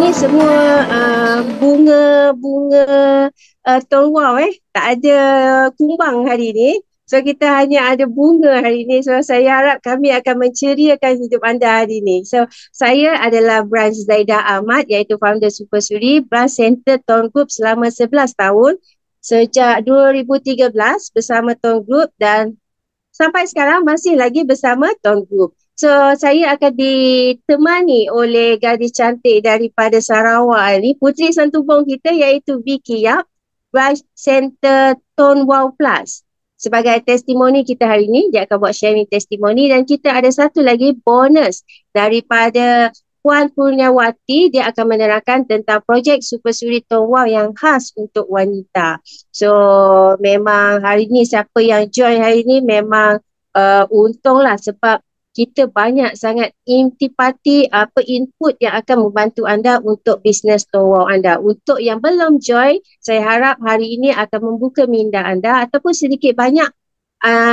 ni semua bunga-bunga tonwau tak ada kumbang hari ni. So kita hanya ada bunga hari ni. So saya harap kami akan menceriakan hidup anda hari ni. So saya adalah Branch Zaidah Ahmad iaitu founder Super Suri, Branch Center Tone Group selama 11 tahun. Sejak 2013 bersama Tone Group dan sampai sekarang masih lagi bersama Tone Group. So, saya akan ditemani oleh gadis cantik daripada Sarawak ni, Puteri Santubong kita iaitu Vicky Yap, Branch Center Tone Wow Plus. Sebagai testimoni kita hari ni, dia akan buat sharing testimoni dan kita ada satu lagi bonus daripada Puan Kurniawati. Dia akan menerangkan tentang projek Super Suri Tone Wow yang khas untuk wanita. So, memang hari ni siapa yang join hari ni memang untunglah sebab kita banyak sangat intipati input yang akan membantu anda untuk bisnes tone wow anda. Untuk yang belum join, saya harap hari ini akan membuka minda anda ataupun sedikit banyak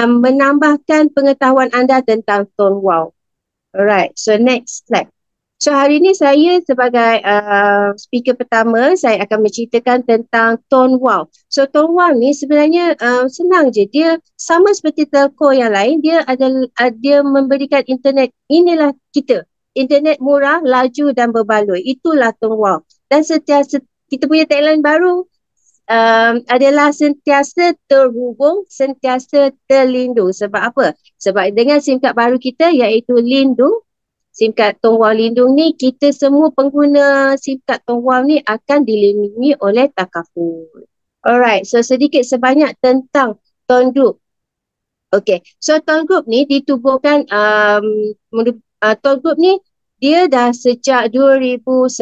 menambahkan pengetahuan anda tentang tone wow. Alright, so next slide. So hari ini saya sebagai speaker pertama, saya akan menceritakan tentang tone wow. So tone wow ni sebenarnya senang je. Dia sama seperti telco yang lain, dia memberikan internet. Inilah kita. Internet murah, laju dan berbaloi. Itulah tone wow. Dan sentiasa kita punya tagline baru adalah sentiasa terhubung, sentiasa terlindung. Sebab apa? Sebab dengan SIM card baru kita iaitu Lindung, SIM card Tone Wow Lindung ni, kita semua pengguna SIM card Tone Wow ni akan dilindungi oleh takaful. Alright, so sedikit sebanyak tentang Tone Group. Okay, so Tone Group ni ditubuhkan, Tone Group ni dia dah sejak 2010.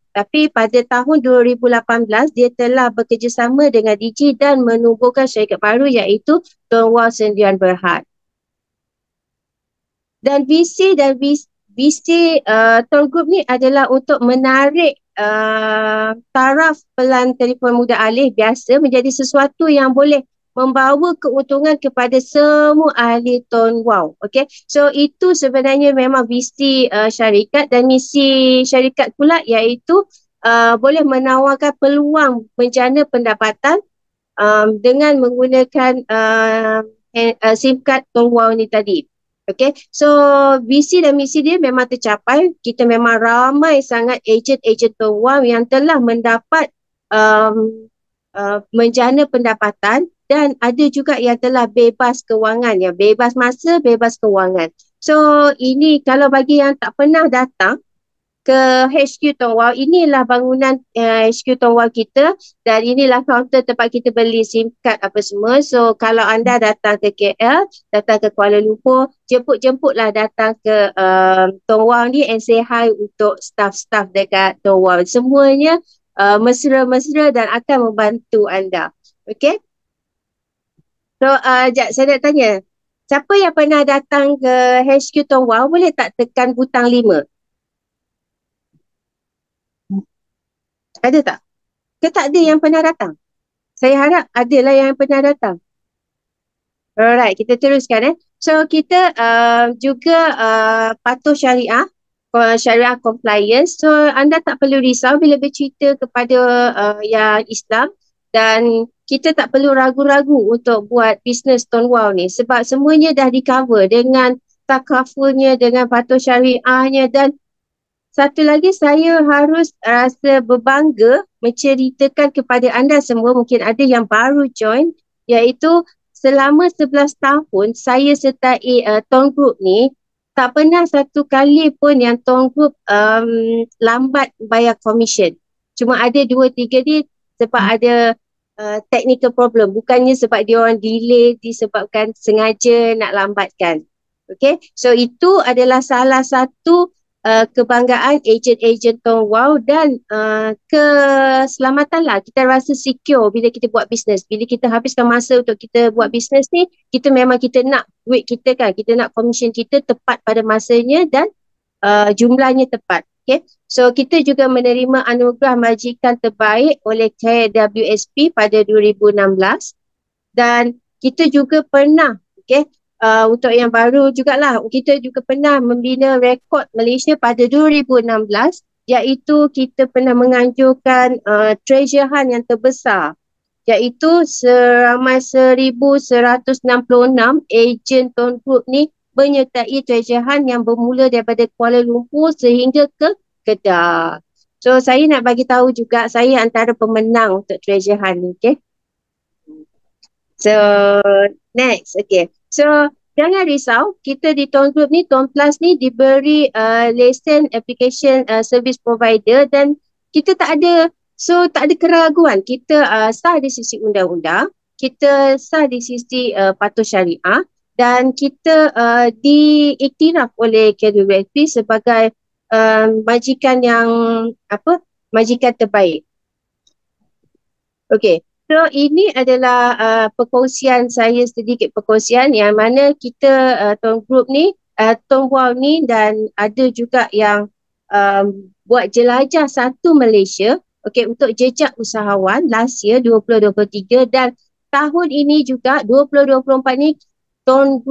Tapi pada tahun 2018, dia telah bekerjasama dengan Digi dan menubuhkan syarikat baru iaitu Tone Wow Sendirian Berhad. Dan visi Tone Group ni adalah untuk menarik taraf pelan telefon mudah alih biasa menjadi sesuatu yang boleh membawa keuntungan kepada semua ahli tone wow. Okay, so itu sebenarnya memang visi syarikat, dan misi syarikat pula iaitu boleh menawarkan peluang menjana pendapatan dengan menggunakan SIM card tone wow ni tadi. Okay, so visi dan misi dia memang tercapai. Kita memang ramai sangat ejen-ejen tone wow yang telah mendapat menjana pendapatan, dan ada juga yang telah bebas kewangan, ya, bebas masa, bebas kewangan. So ini kalau bagi yang tak pernah datang ke HQ Tone Wow, inilah bangunan HQ Tone Wow kita, dan inilah kaunter tempat kita beli SIM card apa semua. So kalau anda datang ke KL, datang ke Kuala Lumpur, jemput-jemputlah datang ke Tone Wow ni and say hi untuk staff-staff dekat Tone Wow. Semuanya mesra-mesra dan akan membantu anda. Okay? So saya nak tanya, siapa yang pernah datang ke HQ Tone Wow boleh tak tekan butang 5? Ada tak? Ke tak ada yang pernah datang? Saya harap adalah yang pernah datang. Alright, kita teruskan. So kita juga patuh syariah compliance. So anda tak perlu risau bila bercerita kepada yang Islam, dan kita tak perlu ragu-ragu untuk buat bisnes Tone Wow ni sebab semuanya dah di cover dengan takafulnya, dengan patuh syariahnya. Dan satu lagi, saya harus rasa berbangga menceritakan kepada anda semua, mungkin ada yang baru join, iaitu selama 11 tahun saya sertai Tone Group ni, tak pernah satu kali pun yang Tone Group lambat bayar commission. Cuma ada 2-3 ni sebab ada technical problem, bukannya sebab dia orang delay disebabkan sengaja nak lambatkan. Okay, so itu adalah salah satu kebanggaan ejen-ejen Tone Wow, dan keselamatan lah. Kita rasa secure bila kita buat bisnes. Bila kita habiskan masa untuk kita buat bisnes ni, kita memang kita nak duit kita kan, kita nak commission kita tepat pada masanya dan jumlahnya tepat. Okay, so kita juga menerima anugerah majikan terbaik oleh KWSP pada 2016, dan kita juga pernah, okay, untuk yang baru jugalah, kita juga pernah membina rekod Malaysia pada 2016 iaitu kita pernah menganjurkan treasure hunt yang terbesar, iaitu seramai 1,166 ejen Tuan Group ni menyertai treasure hunt yang bermula daripada Kuala Lumpur sehingga ke Kedah. So saya nak bagi tahu juga saya antara pemenang untuk treasure hunt ni, okay? So next, okay. So jangan risau, kita di Tuan Group ni, Tuan Plus ni diberi lesen application service provider dan kita tak ada keraguan. Kita sah di sisi undang-undang, kita sah di sisi patuh syariah dan kita diiktiraf oleh KWSP sebagai majikan yang majikan terbaik. Okey. So ini adalah perkongsian saya, sedikit perkongsian yang mana kita Tuan Group ni, Tuan Wow ni dan ada juga yang buat jelajah satu Malaysia, okey, untuk jejak usahawan last year 2023 dan tahun ini juga 2024 ni Tuan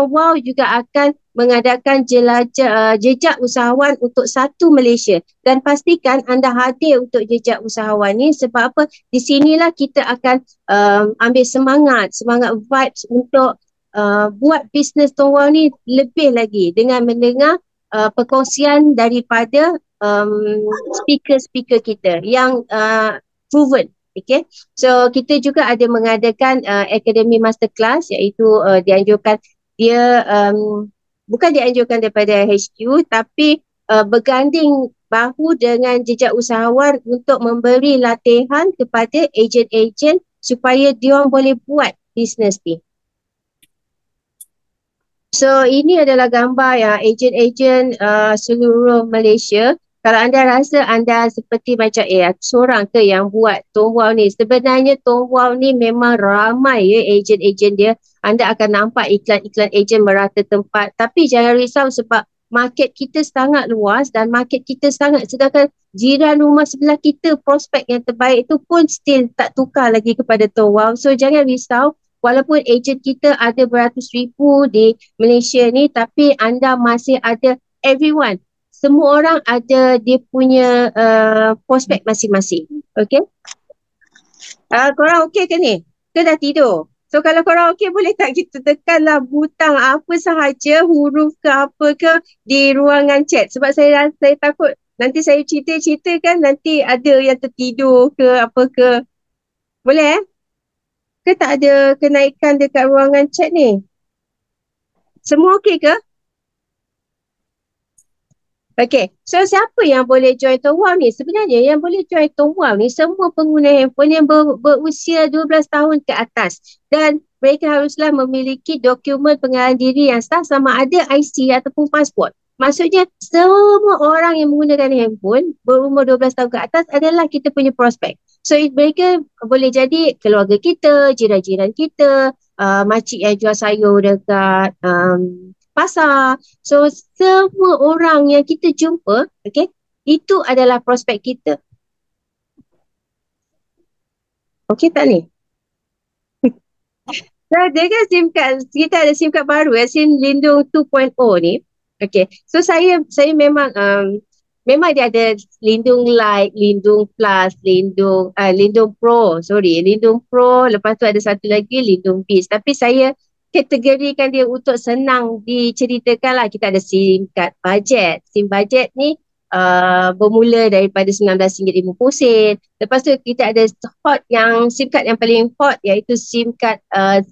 Wow juga akan mengadakan jelajah jejak usahawan untuk satu Malaysia dan pastikan anda hadir untuk jejak usahawan ni sebab apa? Di sinilah kita akan ambil semangat vibes untuk buat bisnes Tuan Wow ni lebih lagi dengan mendengar perkongsian daripada speaker-speaker kita yang proven. Okay. So kita juga ada mengadakan Academy Masterclass iaitu dianjurkan dia bukan dianjurkan daripada HQ tapi berganding bahu dengan jejak usahawan untuk memberi latihan kepada ejen-ejen supaya diorang boleh buat bisnes ni. So ini adalah gambar yang ejen-ejen seluruh Malaysia. Kalau anda rasa anda seperti macam seorang ke yang buat Tuan Wow ni, sebenarnya Tuan Wow ni memang ramai ejen-ejen dia. Anda akan nampak iklan-iklan ejen merata tempat. Tapi jangan risau sebab market kita sangat luas dan market kita sangat, sedangkan jiran rumah sebelah kita prospek yang terbaik tu pun still tak tukar lagi kepada Tuan Wow. So jangan risau, walaupun ejen kita ada beratus ribu di Malaysia ni tapi anda masih ada everyone. Semua orang ada dia punya prospek masing-masing. Okay? Korang okey ke ni? Ke dah tidur? So kalau korang okey, boleh tak kita tekanlah butang apa sahaja, huruf ke apa ke di ruangan chat. Sebab saya takut nanti saya cerita-cerita kan nanti ada yang tertidur ke apa ke. Boleh Ke tak ada kenaikan dekat ruangan chat ni? Semua okey ke? Okay, so siapa yang boleh join Tuan Wow ni? Sebenarnya yang boleh join Tuan Wow ni semua pengguna handphone yang berusia 12 tahun ke atas dan mereka haruslah memiliki dokumen pengenalan diri yang sah sama ada IC ataupun pasport. Maksudnya semua orang yang menggunakan handphone berumur 12 tahun ke atas adalah kita punya prospek. So mereka boleh jadi keluarga kita, jiran-jiran kita, makcik yang jual sayur dekat pasar. So semua orang yang kita jumpa, okay, itu adalah prospek kita. Okey tak ni? Nah, dengan SIM card, kita ada SIM card baru SIM Lindung 2.0 ni. Okay, so saya memang dia ada Lindung Light, Lindung Plus, Lindung Pro, Lindung Pro, lepas tu ada satu lagi Lindung Beast. Tapi saya kategorikan dia untuk senang diceritakan lah. Kita ada SIM card bajet. SIM bajet ni bermula daripada RM19.50. Lepas tu kita ada SIM card yang paling hot iaitu SIM card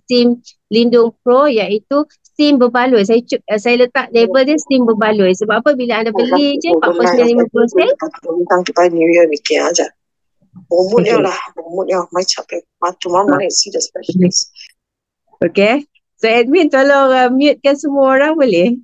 SIM Lindung Pro iaitu SIM berbaloi. Saya letak label dia SIM berbaloi. Sebab apa? Bila anda beli je RM49.50. Tentang kita New Year mikir aja. Umurnya lah. Umurnya macam matu mama ni see the specialist. Okay. So admin tolong mutekan semua orang boleh?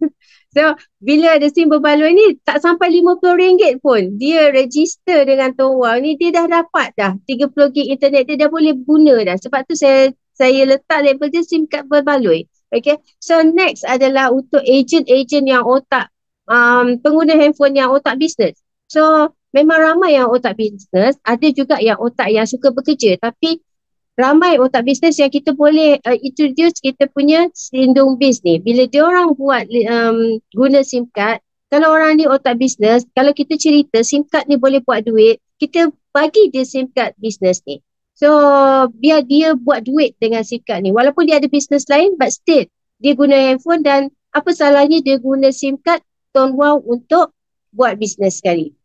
So bila ada SIM berbaloi ni tak sampai RM50 pun. Dia register dengan Tuan Wow ni dia dah dapat dah 30 gig internet, dia dah boleh guna dah. Sebab tu saya letak label dia SIM card berbaloi. Okay. So next adalah untuk ejen-ejen yang otak pengguna handphone yang otak bisnes. So memang ramai yang otak bisnes, ada juga yang otak yang suka bekerja, tapi ramai otak bisnes yang kita boleh introduce kita punya Lindung Biz ni. Bila diorang buat guna SIM card, Kalau orang ni otak bisnes, kalau kita cerita SIM card ni boleh buat duit, kita bagi dia SIM card bisnes ni. So biar dia buat duit dengan SIM card ni. Walaupun dia ada bisnes lain, but still dia guna handphone, dan apa salahnya dia guna SIM card Tone Wow untuk buat bisnes sekali.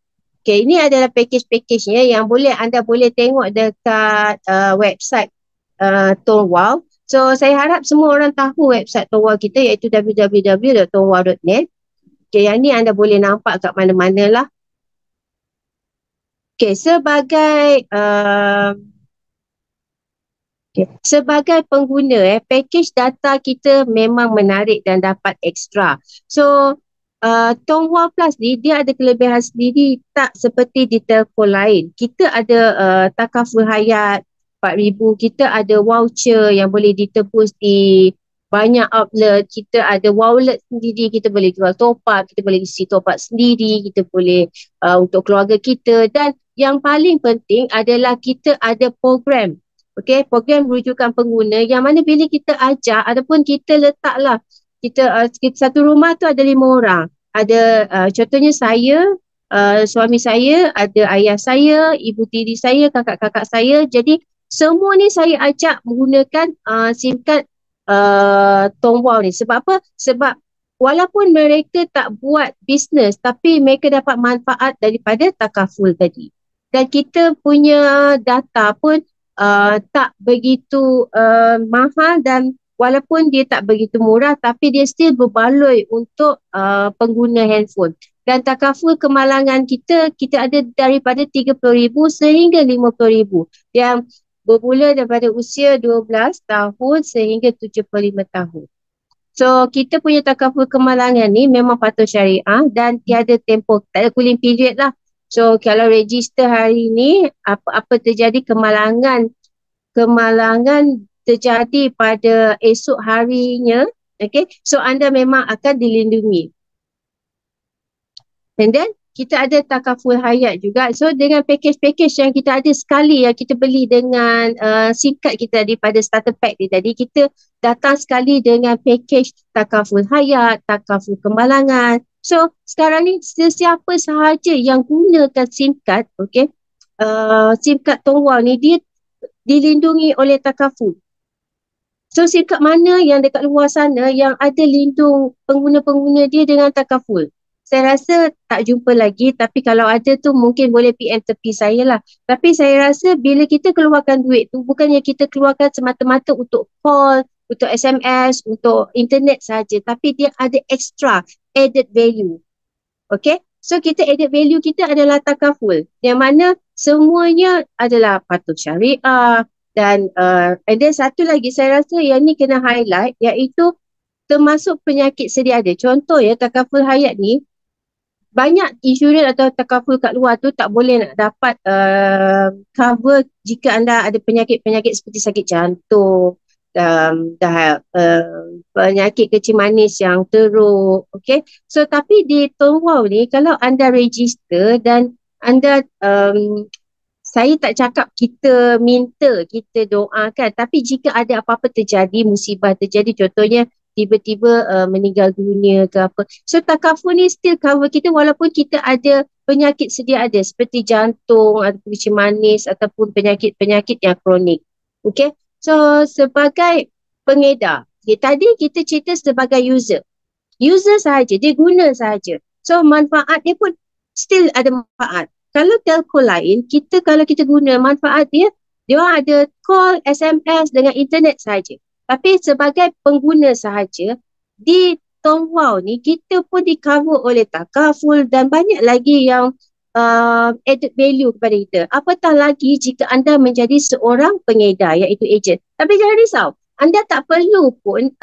Okay, ini adalah package-packagenya yang anda boleh tengok dekat website Tone Wow. So saya harap semua orang tahu website Tone Wow kita, iaitu www.tonewow.net. Okay, yang ni anda boleh nampak kat mana-mana lah. Okay, sebagai pengguna, package data kita memang menarik dan dapat ekstra. So, Tone Wow Plus ni dia ada kelebihan sendiri, tak seperti di telco lain. Kita ada takaful hayat 4,000, kita ada voucher yang boleh ditebus di banyak outlet, kita ada wallet sendiri, kita boleh jual top up, kita boleh isi top up sendiri, kita boleh untuk keluarga kita, dan yang paling penting adalah kita ada program. Okey, program rujukan pengguna yang mana bila kita ajak ataupun kita letaklah kita satu rumah tu ada 5 orang. Ada contohnya saya, suami saya, ada ayah saya, ibu tiri saya, kakak-kakak saya. Jadi semua ni saya ajak menggunakan SIM card Tone Wow ni. Sebab apa? Sebab walaupun mereka tak buat bisnes, tapi mereka dapat manfaat daripada takaful tadi. Dan kita punya data pun tak begitu mahal, dan walaupun dia tak begitu murah, tapi dia still berbaloi untuk pengguna handphone. Dan takaful kemalangan kita ada daripada 30,000 sehingga 50,000 yang bermula daripada usia 12 tahun sehingga 75 tahun. So kita punya takaful kemalangan ni memang patuh syariah dan tiada tempoh, tak ada cooling period lah. So kalau register hari ni, apa terjadi kemalangan terjadi pada esok harinya, okay, so anda memang akan dilindungi. And then kita ada takaful hayat juga. So dengan package-package yang kita ada sekali yang kita beli dengan SIM card kita daripada starter pack ni tadi, kita datang sekali dengan package takaful hayat, takaful kemalangan. So sekarang ni sesiapa sahaja yang gunakan SIM card, okay, SIM card Tone Wow ni dia dilindungi oleh takaful. So SIM card mana yang dekat luar sana yang ada lindung pengguna-pengguna dia dengan takaful? Saya rasa tak jumpa lagi, tapi kalau ada tu mungkin boleh PM tepi saya lah. Tapi saya rasa bila kita keluarkan duit tu, bukannya kita keluarkan semata-mata untuk call, untuk SMS, untuk internet saja, tapi dia ada extra added value. Okay, so kita added value kita adalah takaful, yang mana semuanya adalah patuh syariah. Dan ada satu lagi saya rasa yang ni kena highlight, iaitu termasuk penyakit sedia ada. Contoh ya, takaful hayat ni, banyak insurans atau takaful kat luar tu tak boleh nak dapat cover jika anda ada penyakit-penyakit seperti sakit jantung, penyakit kencing manis yang teruk. Okay, so tapi di Tone Wow ni kalau anda register dan anda saya tak cakap kita minta, kita doakan, tapi jika ada apa-apa terjadi, musibah terjadi, contohnya tiba-tiba meninggal dunia ke apa, so takaful ni still cover kita walaupun kita ada penyakit sedia ada seperti jantung atau kencing manis ataupun penyakit-penyakit yang kronik. Okay, so sebagai pengedar, tadi kita cerita sebagai user sahaja, dia guna sahaja, so manfaat dia pun still ada manfaat. Kalau telco lain, kalau kita guna manfaat dia orang ada call, SMS dengan internet sahaja. Tapi sebagai pengguna sahaja, di Tone Wow ni kita pun di cover oleh takaful dan banyak lagi yang added value kepada kita. Apatah lagi jika anda menjadi seorang pengedar, iaitu ejen. Tapi jangan risau, anda tak perlu pun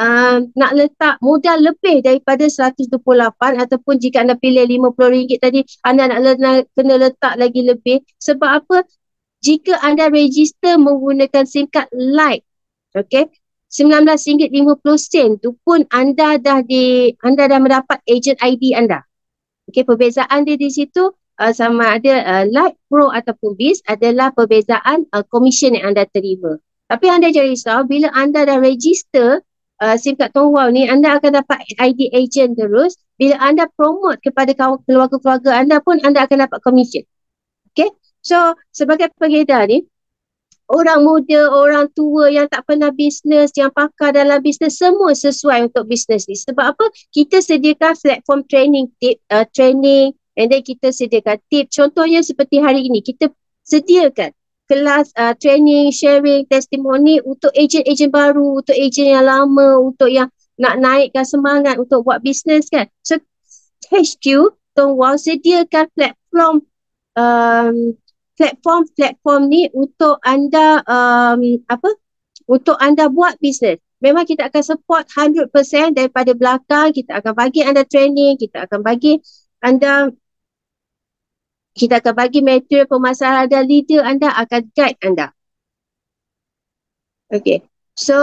nak letak modal lebih daripada 128, ataupun jika anda pilih RM50 tadi, anda nak kena letak lagi lebih. Sebab apa? Jika anda register menggunakan SIM card Lite, okay, RM19.50 tu pun anda dah mendapat agent ID anda. Okay, perbezaan dia di situ sama ada Lite, Pro ataupun Biz adalah perbezaan komisen yang anda terima. Tapi anda jangan risau, bila anda dah register SIM kad Tong Wow ni, anda akan dapat ID agent terus. Bila anda promote kepada keluarga-keluarga anda pun, anda akan dapat commission. Okay, so sebagai pengedar ni, orang muda, orang tua yang tak pernah bisnes, yang pakar dalam bisnes, semua sesuai untuk bisnes ni. Sebab apa? Kita sediakan platform training, training, and then kita sediakan tip. Contohnya seperti hari ini, kita sediakan kelas training, sharing, testimoni untuk ejen-ejen baru, untuk ejen yang lama, untuk yang nak naikkan semangat untuk buat bisnes kan. So HQ Tong Wow sediakan platform ni untuk anda untuk anda buat bisnes. Memang kita akan support 100% daripada belakang. Kita akan bagi anda training, kita akan bagi material pemasaran dan leader anda akan guide anda. Okay, so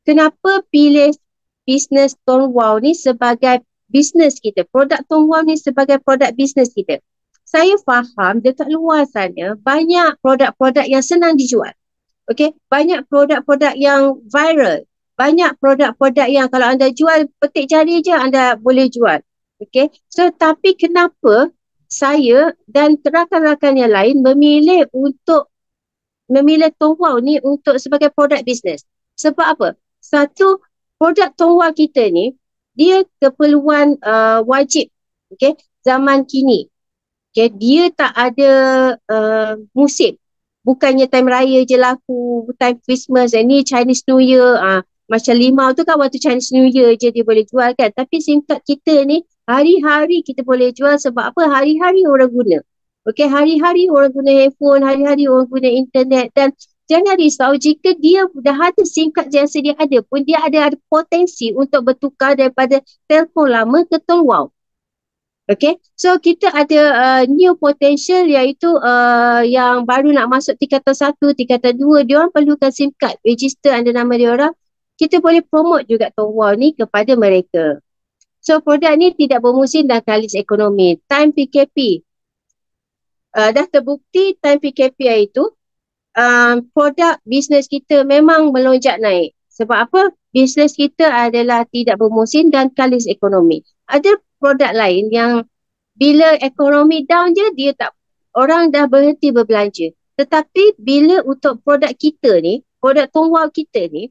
kenapa pilih bisnes Tong Wow ni sebagai bisnes kita, produk Tong Wow ni sebagai produk bisnes kita? Saya faham dekat luar sana banyak produk-produk yang senang dijual. Okey, banyak produk-produk yang viral. Banyak produk-produk yang kalau anda jual, petik jari je anda boleh jual. Okey, so tapi kenapa saya dan rakan-rakan yang lain memilih Tong Wow ni untuk sebagai produk bisnes? Sebab apa? Satu, produk Tong Wow kita ni, dia keperluan wajib. Okey, zaman kini. Okay, dia tak ada musim. Bukannya time raya je laku, time Christmas, ni Chinese New Year. Macam limau tu kan waktu Chinese New Year je dia boleh jual kan. Tapi SIM card kita ni hari-hari kita boleh jual. Sebab apa? Hari-hari orang guna. Okay, hari-hari orang guna handphone, hari-hari orang guna internet. Dan jangan risau, jika dia dah ada SIM card yang sedia ada pun, dia ada potensi untuk bertukar daripada telefon lama ke Tong Wow. Okay, so kita ada new potential, iaitu yang baru nak masuk tingkatan 1, tingkatan 2, dia orang perlukan SIM card, register under nama dia orang. Kita boleh promote juga Tong Wow ni kepada mereka. So produk ni tidak bermusim dan kalis ekonomi. Time PKP, dah terbukti time PKP itu produk bisnes kita memang melonjak naik. Sebab apa? Bisnes kita adalah tidak bermusim dan kalis ekonomi. Ada produk lain yang bila ekonomi down je, orang dah berhenti berbelanja. Tetapi bila untuk produk kita ni, produk Tong Wow kita ni,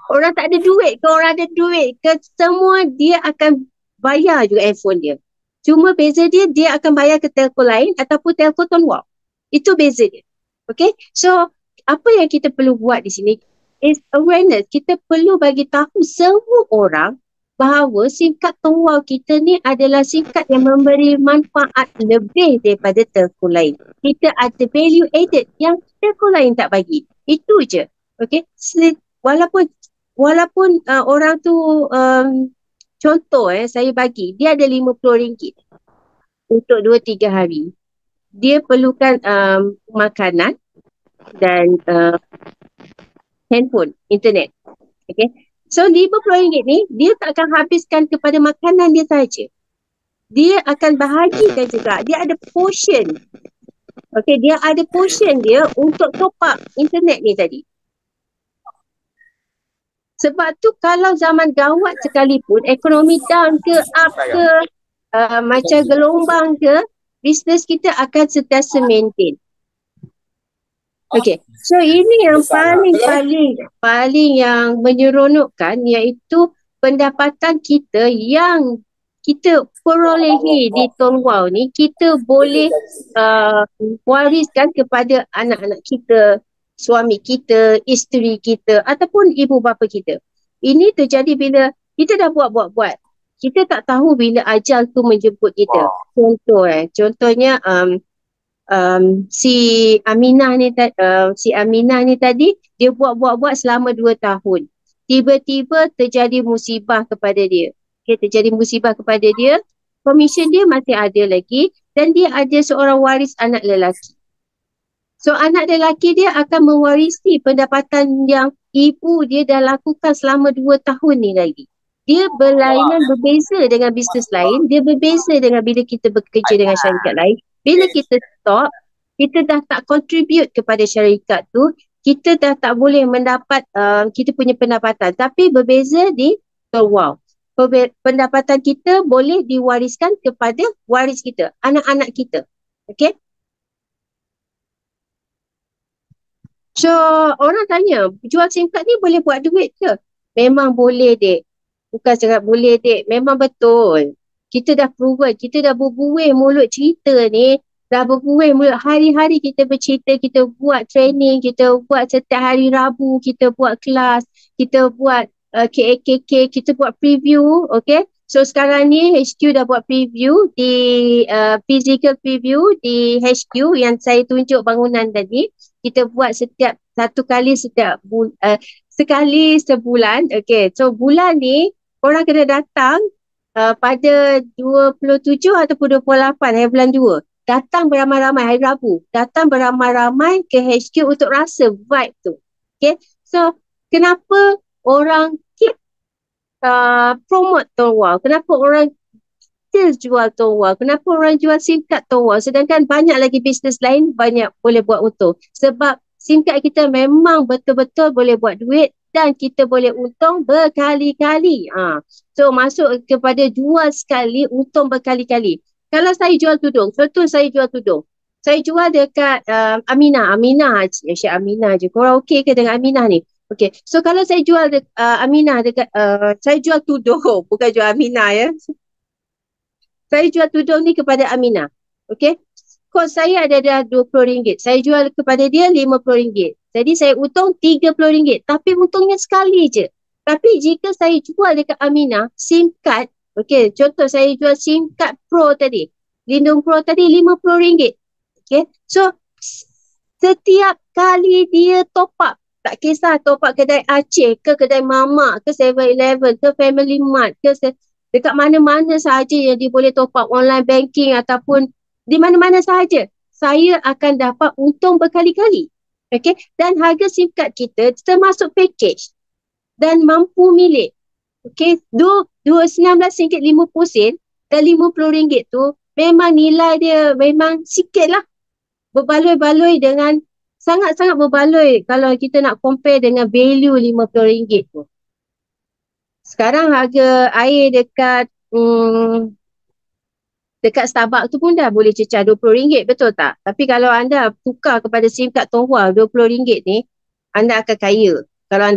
orang tak ada duit ke, orang ada duit ke, semua dia akan bayar juga handphone dia. Cuma beza dia akan bayar ke telco lain ataupun telco Tong Wow. Itu beza dia. Okay, so apa yang kita perlu buat di sini is awareness. Kita perlu bagi tahu semua orang bahawa SIM card Tong Wow kita ni adalah SIM card yang memberi manfaat lebih daripada telco lain. Kita ada value added yang telco lain tak bagi. Itu je. Okay, walaupun orang tu contoh saya bagi, dia ada RM50 untuk 2-3 hari. Dia perlukan makanan dan handphone, internet. Okay, so RM50 ni dia tak akan habiskan kepada makanan dia saja. Dia akan bahagikan juga. Dia ada portion. Okay, dia ada portion dia untuk top up internet ni tadi. Sebab tu kalau zaman gawat sekalipun, ekonomi down ke up ke, macam gelombang ke, bisnes kita akan sentiasa maintain. Okay, so ini yang paling yang menyeronokkan, iaitu pendapatan kita yang kita perolehi di Tong Wow ni, kita boleh wariskan kepada anak-anak kita, suami kita, isteri kita ataupun ibu bapa kita. Ini terjadi bila kita dah buat. Kita tak tahu bila ajal tu menjemput kita. Contohnya si Aminah ni tadi dia buat selama 2 tahun. Tiba-tiba terjadi musibah kepada dia. Komisen dia masih ada lagi dan dia ada seorang waris anak lelaki. So anak lelaki dia akan mewarisi pendapatan yang ibu dia dah lakukan selama 2 tahun ni lagi. Dia berlainan, berbeza dengan bisnes lain, dia berbeza dengan bila kita bekerja dengan syarikat lain. Bila kita stop, kita dah tak contribute kepada syarikat tu, kita dah tak boleh mendapat kita punya pendapatan. Tapi berbeza di Tol Wow. Pendapatan kita boleh diwariskan kepada waris kita, anak-anak kita. Okay? So, orang tanya, jual SIM card ni boleh buat duit ke? Memang boleh, dek. Bukan cakap boleh, dek. Memang betul. Kita dah proven, kita dah berbuih mulut cerita ni. Dah berbuih mulut hari-hari kita bercerita, kita buat training, kita buat setiap hari Rabu, kita buat kelas, kita buat KAKK, kita buat preview, okay? So sekarang ni HQ dah buat preview di physical preview di HQ yang saya tunjuk bangunan tadi. Kita buat setiap satu kali sekali sebulan. Okay, so bulan ni orang kena datang pada 27 ataupun 28 hari bulan 2. Datang beramai-ramai hari Rabu. Datang beramai-ramai ke HQ untuk rasa vibe tu. Okay, so kenapa orang keep promote Tol Wow? Kenapa orang still jual Tol Wow? Kenapa orang jual SIM card Tol Wow? Sedangkan banyak lagi bisnes lain banyak boleh buat untung. Sebab SIM card kita memang betul-betul boleh buat duit dan kita boleh untung berkali-kali. So masuk kepada jual sekali, untung berkali-kali. Kalau saya jual tudung, contoh saya jual tudung. Saya jual dekat Aminah je. Syed Aminah je. Korang okey ke dengan Aminah ni? Okay, so kalau saya jual Aminah dekat, saya jual tudung, bukan jual Aminah ya. Saya jual tudung ni kepada Aminah. Okay. Kos saya ada dah RM20. Saya jual kepada dia RM50. Jadi saya untung RM30. Tapi untungnya sekali je. Tapi jika saya jual dekat Aminah, SIM card, okay, contoh saya jual SIM card Pro tadi. Lindung Pro tadi RM50. Okay. So, setiap kali dia top up, tak kisah top up kedai Aceh ke kedai Mamak ke 7-Eleven ke Family Mart ke dekat mana-mana sahaja yang dia boleh top up online banking ataupun di mana-mana sahaja, saya akan dapat untung berkali-kali. Okay? Dan harga SIM card kita termasuk package dan mampu milik. Okay? RM19.50 dan RM50 tu memang nilai dia memang sikit lah. Berbaloi-baloi dengan sangat-sangat berbaloi kalau kita nak compare dengan value RM50 tu. Sekarang harga air dekat Starbucks tu pun dah boleh cecah RM20, betul tak? Tapi kalau anda tukar kepada SIM card Tol Wow RM20 ni, anda akan kaya kalau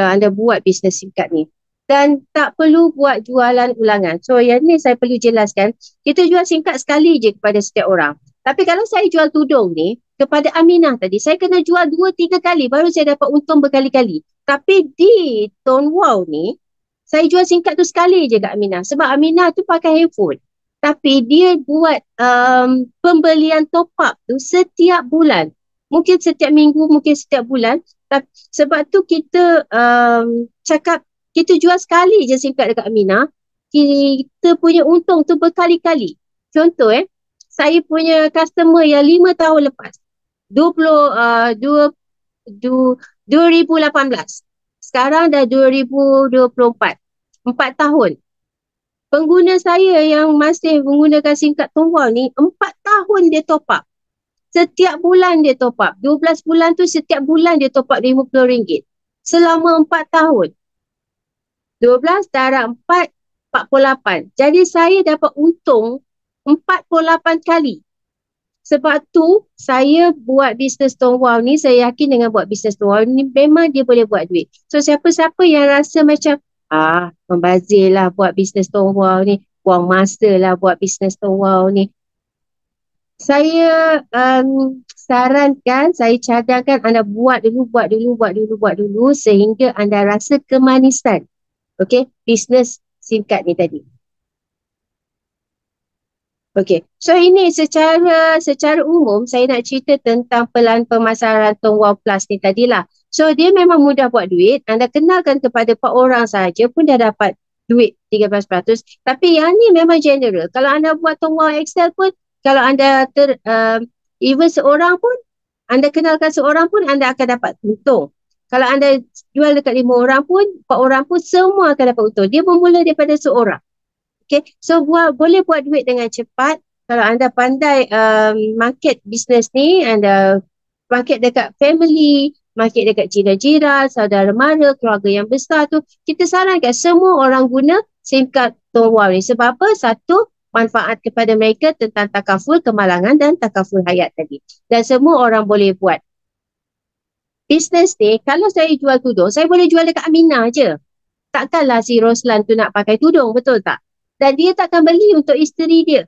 anda buat bisnes SIM card ni. Dan tak perlu buat jualan ulangan. So yang ni saya perlu jelaskan, kita jual SIM card sekali je kepada setiap orang. Tapi kalau saya jual tudung ni kepada Aminah tadi, saya kena jual 2-3 kali baru saya dapat untung berkali-kali. Tapi di Tol Wow ni, saya jual SIM card tu sekali je kat Aminah. Sebab Aminah tu pakai handphone. Tapi dia buat pembelian top up tu setiap bulan. Mungkin setiap minggu, mungkin setiap bulan. Sebab tu kita cakap, kita jual sekali je SIM card dekat Aminah. Kita punya untung tu berkali-kali. Contoh saya punya customer yang 5 tahun lepas. 2018. Sekarang dah 2024. 4 tahun. Pengguna saya yang masih menggunakan SIM card Tol Wow ni, 4 tahun dia top up. Setiap bulan dia top up. 12 bulan tu setiap bulan dia top up RM50. Selama 4 tahun. 12 darab 4, 48. Jadi saya dapat untung 48 kali. Sebab tu saya buat bisnes Tol Wow ni, saya yakin dengan buat bisnes Tol Wow ni memang dia boleh buat duit. So siapa-siapa yang rasa macam membazir lah buat bisnes Tol Wow ni, buang masa lah buat bisnes Tol Wow ni, saya sarankan, saya cadangkan anda buat dulu sehingga anda rasa kemanisan. Okay, bisnes SIM card ni tadi. Okay, so ini secara umum saya nak cerita tentang pelan pemasaran Tol Wow Plus ni tadilah. So dia memang mudah buat duit. Anda kenalkan kepada 4 orang sahaja pun dah dapat duit 13%. Tapi yang ni memang general. Kalau anda buat Tol Wow Excel pun, kalau anda even seorang pun, anda kenalkan seorang pun anda akan dapat untung. Kalau anda jual dekat 5 orang pun, 4 orang pun, semua akan dapat untung. Dia bermula daripada seorang. Okay, so boleh buat duit dengan cepat. Kalau anda pandai market bisnes ni, anda market dekat family, market dekat jiran-jiran, saudara mara, keluarga yang besar tu. Kita sarankan semua orang guna SIM card Tung Wow ni. Sebab apa? Satu, manfaat kepada mereka tentang takaful kemalangan dan takaful hayat tadi. Dan semua orang boleh buat. Business ni, kalau saya jual tudung, saya boleh jual dekat Aminah je. Takkanlah si Roslan tu nak pakai tudung, betul tak? Dan dia takkan beli untuk isteri dia.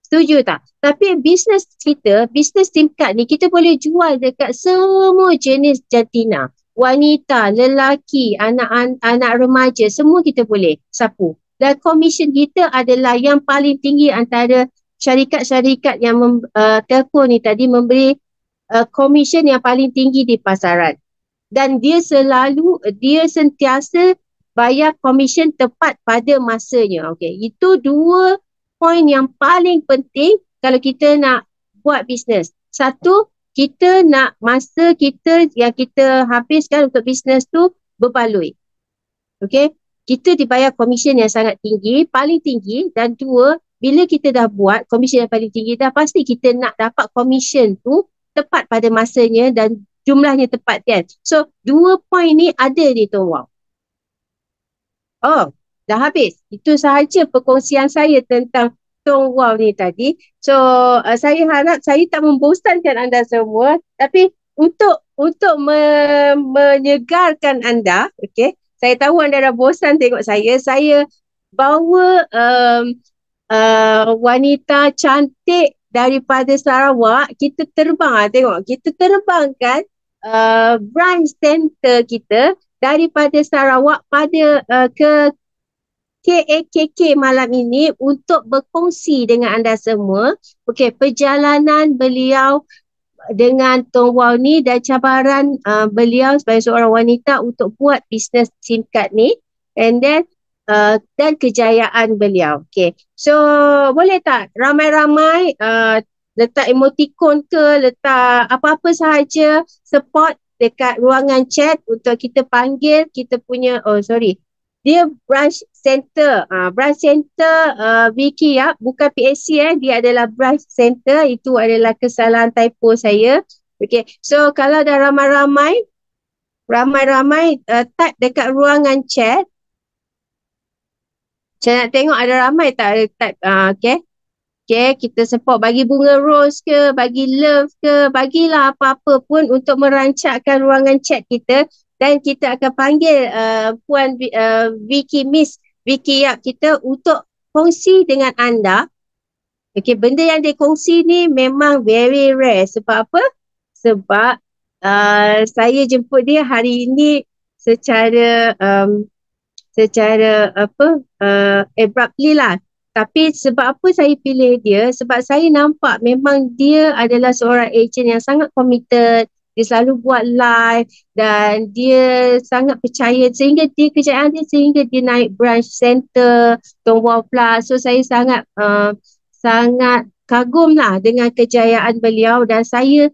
Setuju tak? Tapi bisnes kita, bisnes SIM card ni, kita boleh jual dekat semua jenis jantina. Wanita, lelaki, anak remaja, semua kita boleh sapu. Dan komisen kita adalah yang paling tinggi antara syarikat-syarikat yang telco ni tadi memberi komisen yang paling tinggi di pasaran. Dan dia sentiasa bayar komisen tepat pada masanya. Okey, itu dua poin yang paling penting kalau kita nak buat bisnes. Satu, kita nak masa kita yang kita habiskan untuk bisnes tu berbaloi. Okey, kita dibayar komisen yang sangat tinggi, paling tinggi. Dan dua, bila kita dah buat komisen yang paling tinggi, dah pasti kita nak dapat komisen tu tepat pada masanya dan jumlahnya tepat kan. So, dua poin ni ada di Tung Wow. Oh, dah habis. Itu sahaja perkongsian saya tentang Tung Wow ni tadi. So, saya harap saya tak membosankan anda semua. Tapi untuk menyegarkan anda, okay, saya tahu anda dah bosan tengok saya bawa wanita cantik daripada Sarawak. Kita terbang, tengok. Kita terbangkan branch center kita daripada Sarawak pada ke KAKK malam ini untuk berkongsi dengan anda semua. Okey, perjalanan beliau dengan Tung Wow ni dan cabaran beliau sebagai seorang wanita untuk buat bisnes SIM card ni, and then dan kejayaan beliau. Okey, so boleh tak ramai-ramai letak emoticon ke, letak apa-apa sahaja support dekat ruangan chat untuk kita panggil kita punya, dia branch center. Branch center Vicky Yap, bukan PSC dia adalah branch center. Itu adalah kesalahan typo saya. Okay, so kalau dah ramai-ramai type dekat ruangan chat. Saya nak tengok ada ramai tak type. Okay. Okay, kita support, bagi bunga rose ke, bagi love ke, bagilah apa-apa pun untuk merancangkan ruangan chat kita. Dan kita akan panggil Puan Miss Vicky Yap kita untuk kongsi dengan anda. Okay, benda yang dia kongsi ni memang very rare. Sebab apa? Sebab saya jemput dia hari ini secara abruptly lah. Tapi sebab apa saya pilih dia? Sebab saya nampak memang dia adalah seorang agent yang sangat committed. Dia selalu buat live dan dia sangat percaya sehingga sehingga dia naik branch center Tung Wow Plus. So saya sangat kagum lah dengan kejayaan beliau dan saya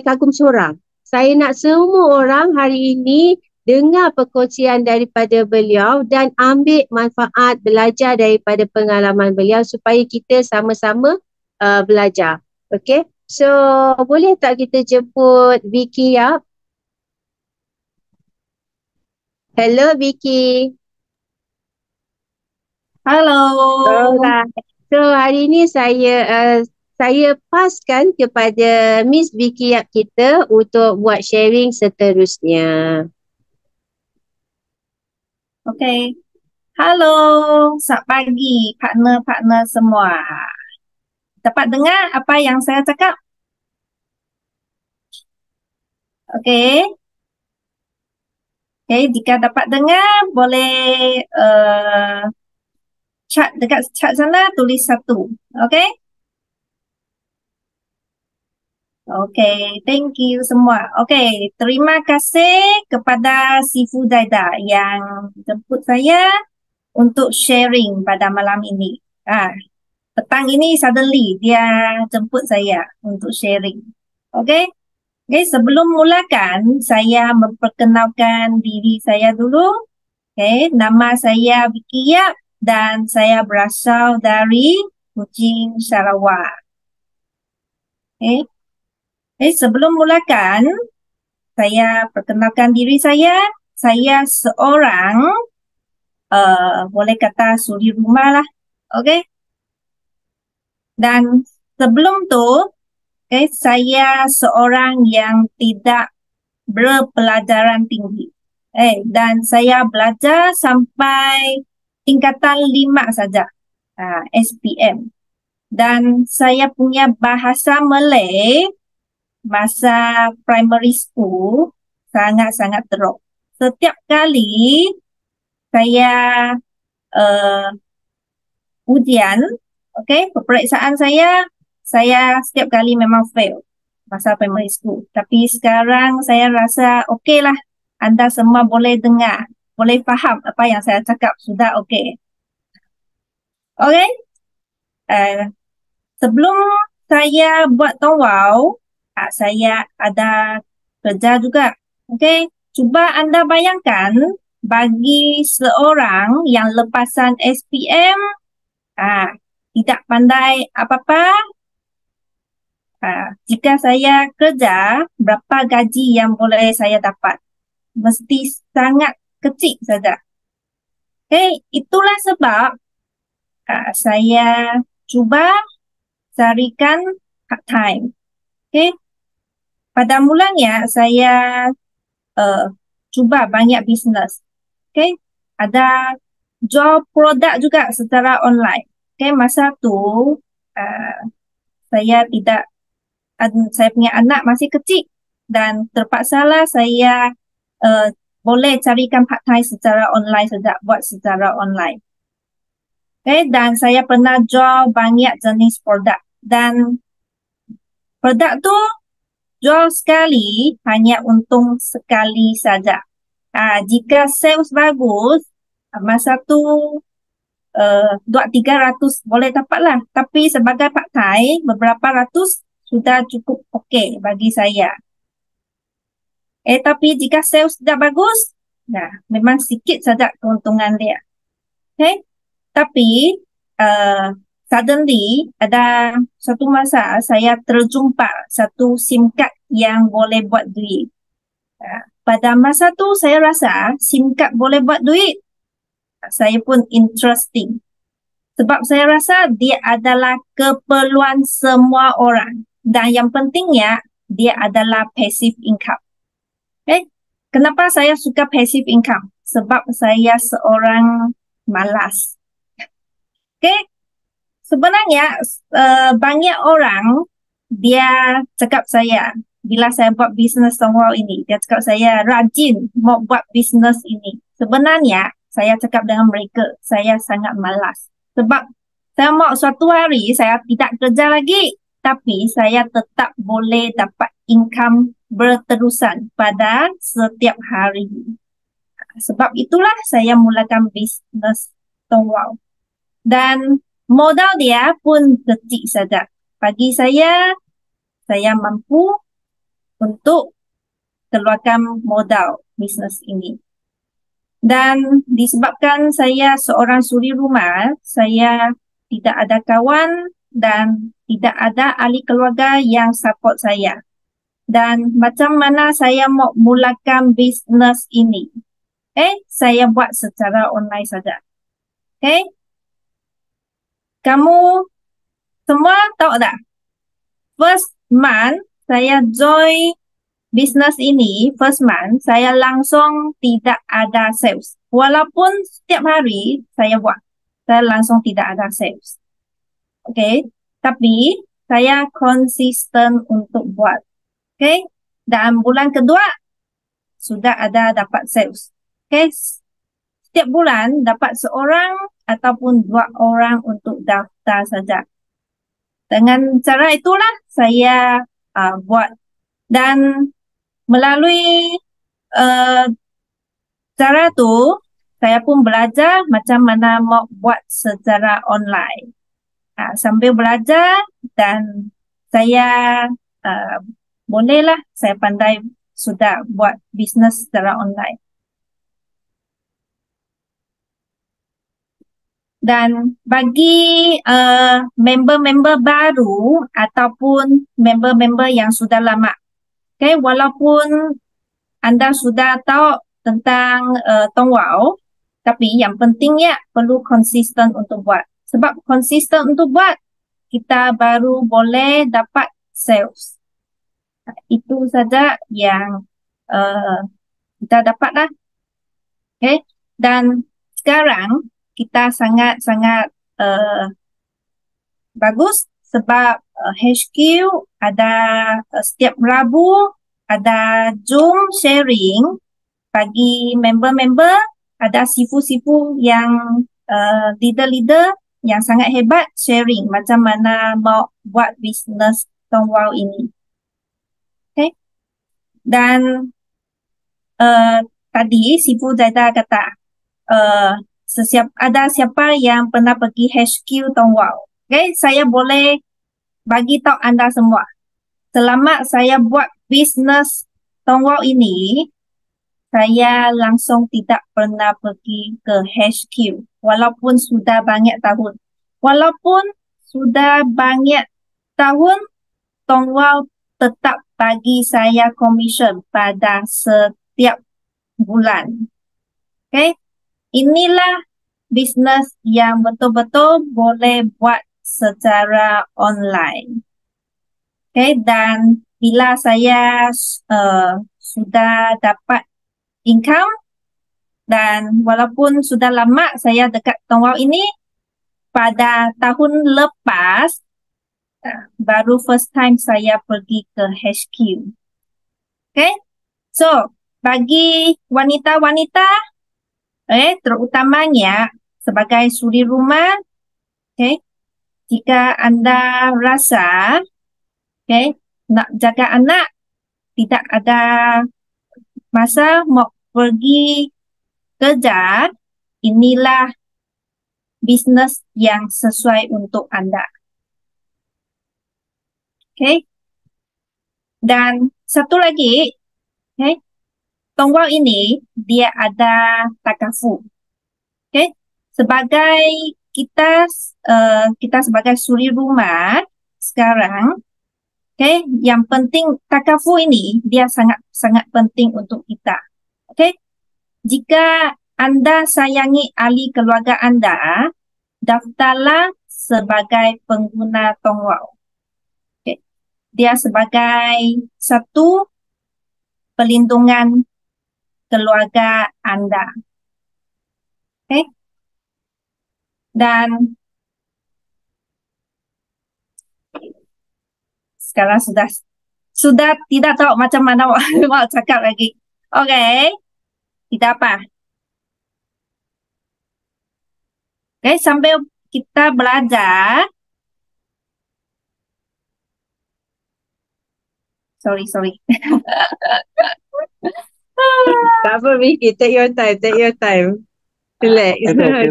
kagum seorang. Saya nak semua orang hari ini dengar perkongsian daripada beliau dan ambil manfaat, belajar daripada pengalaman beliau supaya kita sama-sama belajar. Okay, so boleh tak kita jemput Vicky Yap? Hello Vicky. Halo. Alright. So hari ini saya paskan kepada Miss Vicky Yap kita untuk buat sharing seterusnya. Okay. Halo, selamat pagi partner-partner semua. Dapat dengar apa yang saya cakap? Okay. Okay, jika dapat dengar boleh chat dekat chat sana, tulis 1. Okay. Okay, thank you semua. Okay, terima kasih kepada Sifu Zaida yang jemput saya untuk sharing pada malam ini. Petang ini suddenly dia jemput saya untuk sharing. Okay. Okay, sebelum mulakan saya memperkenalkan diri saya dulu. Okay, nama saya Vicky Yap dan saya berasal dari Kuching, Sarawak. Okay. Sebelum mulakan, saya perkenalkan diri saya. Saya seorang, boleh kata suri rumah lah. Okay? Dan sebelum tu, saya seorang yang tidak berpelajaran tinggi. Dan saya belajar sampai tingkatan 5 saja, SPM. Dan saya punya bahasa Malay masa primary school sangat-sangat teruk. Setiap kali saya ujian, peperiksaan saya setiap kali memang fail masa primary school. Tapi sekarang saya rasa okey lah. Anda semua boleh dengar, boleh faham apa yang saya cakap, sudah okey. Okay? Sebelum saya buat tongwau, saya ada kerja juga. Okay? Cuba anda bayangkan, bagi seorang yang lepasan SPM, tidak pandai apa-apa, jika saya kerja, berapa gaji yang boleh saya dapat? Mesti sangat kecil saja. Okay? Itulah sebab saya cuba carikan part-time. Okay? Pada mulanya, saya cuba banyak bisnes. Okay? Ada jual produk juga secara online. Okay? Masa tu, saya punya anak masih kecil dan terpaksalah saya boleh carikan part-time secara online saja, buat secara online. Okay? Dan saya pernah jual banyak jenis produk. Dan produk tu jual sekali, hanya untung sekali saja. Jika sales bagus, masa tu 200-300 boleh dapatlah. Tapi sebagai part-time, beberapa ratus sudah cukup okey bagi saya. Tapi jika sales tidak bagus, memang sikit saja keuntungan dia. Okay? Tapi suddenly ada satu masa saya terjumpa satu SIM card yang boleh buat duit. Pada masa tu saya rasa SIM card boleh buat duit. Saya pun interesting. Sebab saya rasa dia adalah keperluan semua orang. Dan yang pentingnya, dia adalah passive income. Okay? Kenapa saya suka passive income? Sebab saya seorang malas. Okay? Sebenarnya banyak orang dia cakap saya bila saya buat bisnes tongwau ini, dia cakap saya rajin mau buat bisnes ini. Sebenarnya saya cakap dengan mereka, saya sangat malas. Sebab saya mau suatu hari saya tidak kerja lagi, tapi saya tetap boleh dapat income berterusan pada setiap hari. Sebab itulah saya mulakan bisnes tongwau. Dan modal dia pun kecil saja. Bagi saya mampu untuk keluarkan modal bisnes ini. Dan disebabkan saya seorang suri rumah, saya tidak ada kawan dan tidak ada ahli keluarga yang support saya. Dan macam mana saya mau mulakan bisnes ini? Saya buat secara online saja. Okay? Kamu semua tahu tak? First month saya join bisnes ini, first month saya langsung tidak ada sales. Walaupun setiap hari saya buat, saya langsung tidak ada sales. Okay? Tapi saya konsisten untuk buat. Okay? Dan bulan kedua sudah ada dapat sales. Okay? Setiap bulan dapat seorang ataupun 2 orang untuk daftar saja. Dengan cara itulah saya buat. Dan melalui cara tu, saya pun belajar macam mana mau buat secara online. Sambil belajar dan saya bolehlah saya pandai sudah buat bisnes secara online. Dan bagi member-member baru ataupun member-member yang sudah lama, okay, walaupun anda sudah tahu tentang Tong Wow, tapi yang pentingnya perlu konsisten untuk buat. Sebab konsisten untuk buat, kita baru boleh dapat sales. Itu saja yang kita dapatlah. Okay? Dan sekarang kita sangat-sangat bagus sebab HQ ada setiap Rabu ada Zoom sharing bagi member-member, ada sifu-sifu yang leader-leader yang sangat hebat sharing macam mana mau buat bisnes Tong Wow ini. Okay? Dan tadi Sifu Zaida kata ada siapa yang pernah pergi HQ Tong Wow. Okay? Saya boleh bagi tahu anda semua. Selama saya buat bisnes Tong Wow ini, saya langsung tidak pernah pergi ke HQ walaupun sudah banyak tahun. Walaupun sudah banyak tahun, Tong Wow tetap bagi saya commission pada setiap bulan. Okay? Inilah bisnes yang betul-betul boleh buat secara online. Okay? Dan bila saya sudah dapat income dan walaupun sudah lama saya dekat Tong Wow ini, pada tahun lepas baru first time saya pergi ke HQ. Okay? So, bagi wanita-wanita, terutamanya sebagai suri rumah, okay, jika anda rasa nak jaga anak, tidak ada masa mau pergi kerja, inilah bisnes yang sesuai untuk anda. Okay? Dan satu lagi, Tong Wow ini dia ada takafu. Okay? Sebagai kita sebagai suri rumah sekarang, yang penting takafu ini dia sangat penting untuk kita. Jika anda sayangi ahli keluarga anda, daftarlah sebagai pengguna Tong Wow. Dia sebagai satu pelindungan keluarga anda. Dan sekarang sudah tidak tahu macam mana mau cakap lagi. Tidak apa. Sambil kita belajar. Sorry. Tak apa Vicky, take your time. Relax.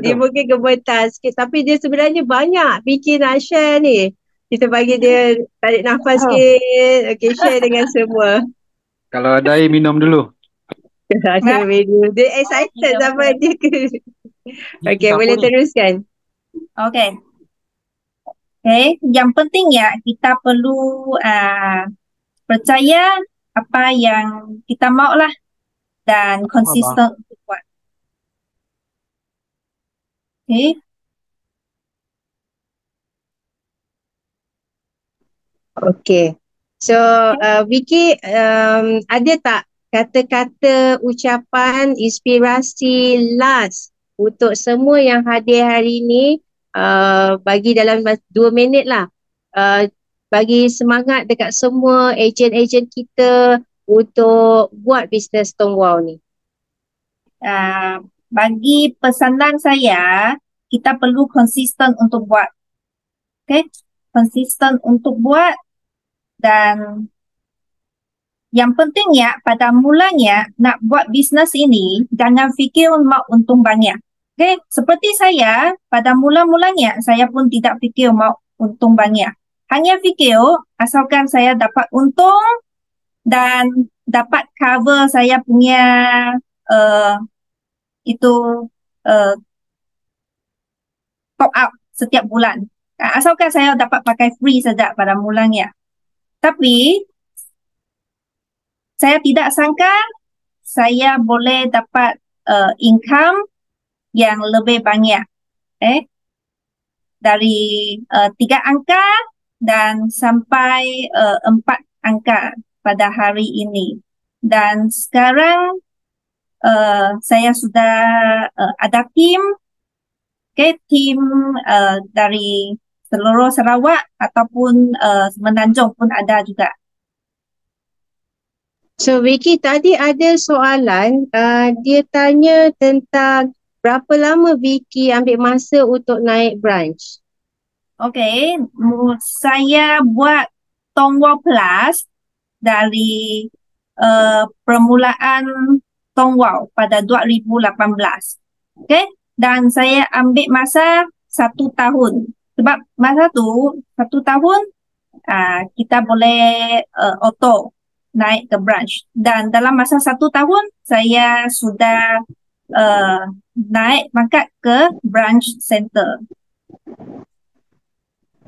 Dia mungkin gemetar sikit tapi dia sebenarnya banyak fikir nak share ni. Kita bagi dia tarik nafas sikit. Okay, share dengan semua. Kalau ada air minum dulu. Ada minum. Dia excited sama dia ke. Okay, boleh teruskan. Okay, yang penting ya kita perlu percaya apa yang kita mau lah dan konsisten untuk buat. Okay. So, Vicky, ada tak kata-kata ucapan inspirasi last untuk semua yang hadir hari ini, bagi dalam 2 minit lah, bagi semangat dekat semua ejen-ejen kita untuk buat bisnes Tong Wow ni? Bagi pesanan saya, kita perlu konsisten untuk buat. Konsisten untuk buat. Dan yang pentingnya pada mulanya nak buat bisnes ini, jangan fikir mau untung banyak. Seperti saya, pada mula-mulanya saya pun tidak fikir mau untung banyak. Hanya fikir asalkan saya dapat untung dan dapat cover saya punya top up setiap bulan. Asalkan saya dapat pakai free saja pada mulanya. Tapi saya tidak sangka saya boleh dapat income yang lebih banyak. Dari 3 angka dan sampai 4 angka pada hari ini. Dan sekarang saya sudah ada tim, tim dari seluruh Sarawak ataupun Semenanjung pun ada juga. So Vicky, tadi ada soalan, dia tanya tentang berapa lama Vicky ambil masa untuk naik branch? Okey, saya buat Tongwall Plus dari permulaan Tongwall pada 2018. Okey, dan saya ambil masa 1 tahun. Sebab masa tu 1 tahun kita boleh auto naik ke branch. Dan dalam masa 1 tahun saya sudah naik pangkat ke branch center.